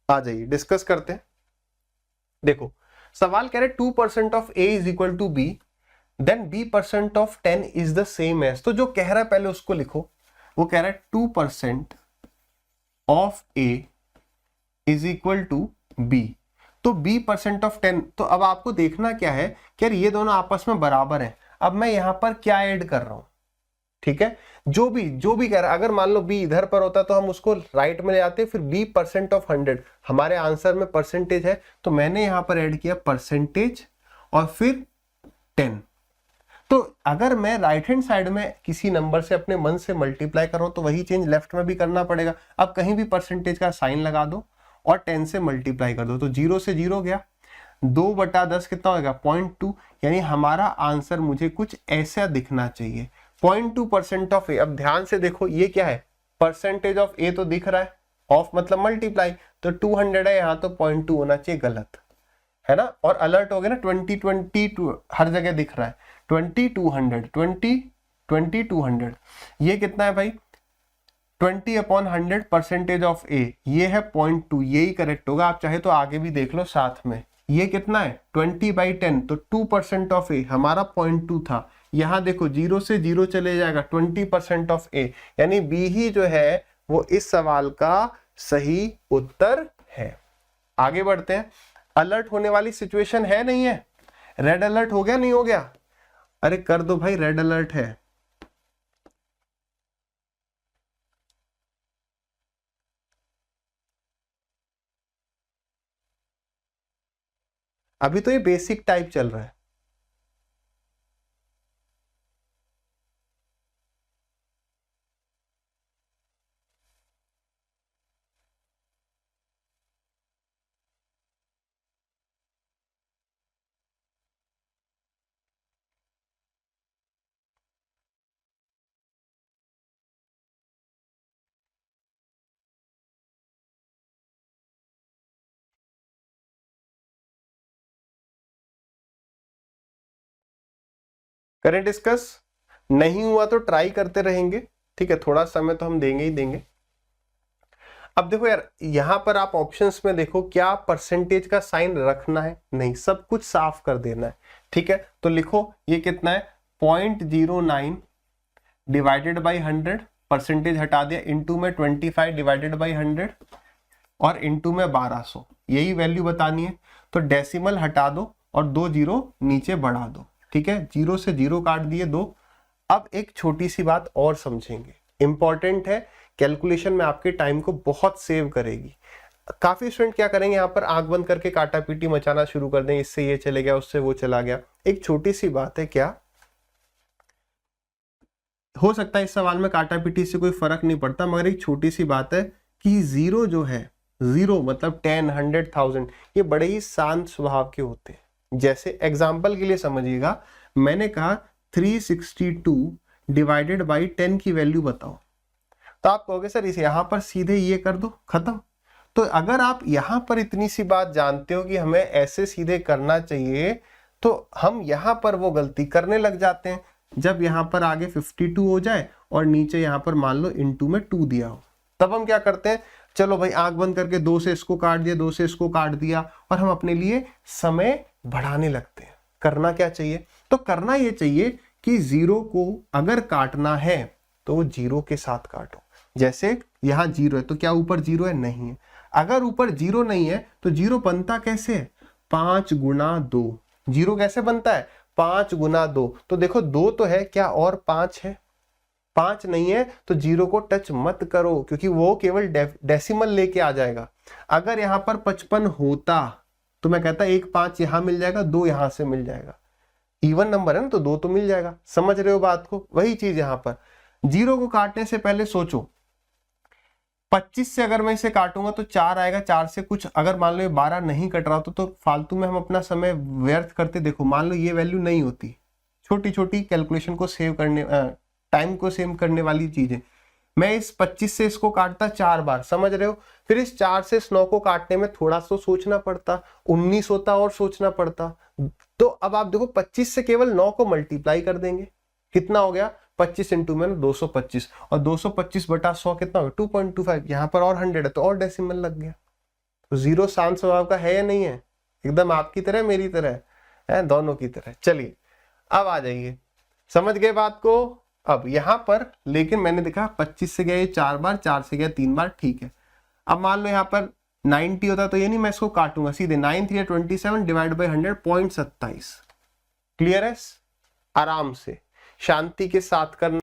A: आ जाइए डिस्कस करते हैं। देखो सवाल कह रहे 2% of a is equal to B, then b% of 10 is the same as. तो जो कह रहा है पहले उसको लिखो। वो कह रहा है 2% of a is equal to b, तो b परसेंट ऑफ 10। तो अब आपको देखना क्या है कि यार ये दोनों आपस में बराबर हैं। अब मैं यहां पर क्या ऐड कर रहा हूं, ठीक है, जो भी कह रहा है, अगर मान लो b इधर पर होता तो हम उसको राइट में ले आते, फिर b परसेंट ऑफ 100, हमारे आंसर में परसेंटेज है तो मैंने यहां पर ऐड किया परसेंटेज और फिर 10। तो अगर मैं राइट हैंड साइड में किसी नंबर से अपने मन से मल्टीप्लाई कर रहा हूं तो वही चेंज लेफ्ट में भी करना पड़ेगा। अब कहीं भी परसेंटेज का साइन लगा दो और 10 से मल्टीप्लाई कर दो, तो 0 से 0 गया, 2/10 कितना होगा 0.2, यानी हमारा आंसर मुझे कुछ ऐसा दिखना चाहिए 0.2% ऑफ ए। अब ध्यान से देखो ये क्या है, परसेंटेज ऑफ ए तो दिख रहा है, ऑफ मतलब मल्टीप्लाई, तो 200 है यहाँ तो 0.2 होना चाहिए, गलत है ना। और अलर्ट हो गया ना, 20 हर जगह दिख रहा है, 2200 ये कितना है भाई 20/100 परसेंटेज ऑफ ए, ये है 0.2, यही करेक्ट होगा। आप चाहे तो आगे भी देख लो साथ में, ये कितना है 20/10, तो 2% ऑफ ए, हमारा 0.2 था, यहां देखो 0 से 0 चले जाएगा, 20% ऑफ ए, यानी बी ही जो है वो इस सवाल का सही उत्तर है। आगे बढ़ते हैं। अलर्ट होने वाली सिचुएशन है नहीं है, रेड अलर्ट हो गया नहीं हो गया, अरे कर दो भाई, रेड अलर्ट है। अभी तो ये बेसिक टाइप चल रहा है। करें डिस्कस, नहीं हुआ तो ट्राई करते रहेंगे, ठीक है, थोड़ा समय तो हम देंगे ही देंगे। अब देखो यार, यहां पर आप ऑप्शंस में देखो, क्या परसेंटेज का साइन रखना है, नहीं, सब कुछ साफ कर देना है, ठीक है। तो लिखो ये कितना है 0.09 डिवाइडेड बाई 100, परसेंटेज हटा दिया, इंटू में 25 डिवाइडेड बाई 100 और इंटू में 1200, यही वैल्यू बतानी है। तो डेसिमल हटा दो और 2 जीरो नीचे बढ़ा दो, ठीक है, 0 से 0 काट दिए 2। अब एक छोटी सी बात और समझेंगे, इंपॉर्टेंट है, कैलकुलेशन में आपके टाइम को बहुत सेव करेगी। काफी स्टूडेंट क्या करेंगे, यहाँ पर आंख बंद करके काटा पीटी मचाना शुरू कर देंगे, इससे ये चले गया उससे वो चला गया। एक छोटी सी बात है, क्या हो सकता है इस सवाल में काटा पीटी से कोई फर्क नहीं पड़ता, मगर एक छोटी सी बात है कि जीरो जो है, जीरो मतलब 10, 100, 1000, ये बड़े ही शांत स्वभाव के होते हैं। जैसे एग्जाम्पल के लिए समझिएगा, मैंने कहा 362 डिवाइडेड बाई 10 की वैल्यू बताओ, तो आप कहोगे सर इसे यहां पर सीधे ये कर दो, खत्म। तो अगर आप यहां पर इतनी सी बात जानते हो कि हमें ऐसे सीधे करना चाहिए, तो हम यहां पर वो गलती करने लग जाते हैं जब यहां पर आगे 52 हो जाए और नीचे यहां पर मान लो इंटू में 2 दिया हो, तब हम क्या करते हैं, चलो भाई आंख बंद करके 2 से इसको काट दिया, 2 से इसको काट दिया, और हम अपने लिए समय बढ़ाने लगते हैं। करना क्या चाहिए, तो करना ये चाहिए कि 0 को अगर काटना है तो वो 0 के साथ काटो। जैसे यहां 0 है तो क्या ऊपर 0 है, नहीं है। अगर ऊपर 0 नहीं है तो 0 बनता कैसे है, 5 गुना 2। 0 कैसे बनता है, 5 गुना 2। तो देखो 2 तो है, क्या और 5 है, 5 नहीं है तो 0 को टच मत करो, क्योंकि वो केवल डेसिमल लेके आ जाएगा। अगर यहां पर 55 होता तो मैं कहता एक 5 यहां मिल जाएगा, 2 यहां से मिल जाएगा, इवन नंबर है ना, तो 2 तो मिल जाएगा। समझ रहे हो बात को, वही चीज यहां पर 0 को काटने से पहले सोचो, 25 से अगर मैं इसे काटूंगा तो 4 आएगा, 4 से कुछ अगर मान लो ये 12 नहीं कट रहा तो फालतू में हम अपना समय व्यर्थ करते। देखो मान लो ये वैल्यू नहीं होती, छोटी छोटी कैलकुलेशन को सेव करने, टाइम को सेव करने वाली चीजें, मैं इस 25 से इसको काटता 4 बार, समझ रहे हो, फिर इस 4 से इस 9 को काटने में थोड़ा सा सोचना पड़ता, 19 होता और सोचना पड़ता। तो अब आप देखो 25 से केवल 9 को मल्टीप्लाई कर देंगे, कितना हो गया 25 इंटू में 225, और 225 बटा 100 कितना हो गया 2.25, यहाँ पर और 100 है तो और डेसिमल लग गया। तो 0 शांत स्वभाव का है या नहीं है, एकदम आपकी तरह मेरी तरह है, दोनों की तरह। चलिए अब आ जाइए, समझ गए बात को। अब यहां पर लेकिन मैंने देखा 25 से गया ये 4 बार, 4 से गया 3 बार, ठीक है। अब मान लो यहाँ पर 90 होता तो ये नहीं मैं इसको काटूंगा, सीधे 9 3 27 डिवाइड बाई 100 0.27। क्लियर है? आराम से शांति के साथ करना।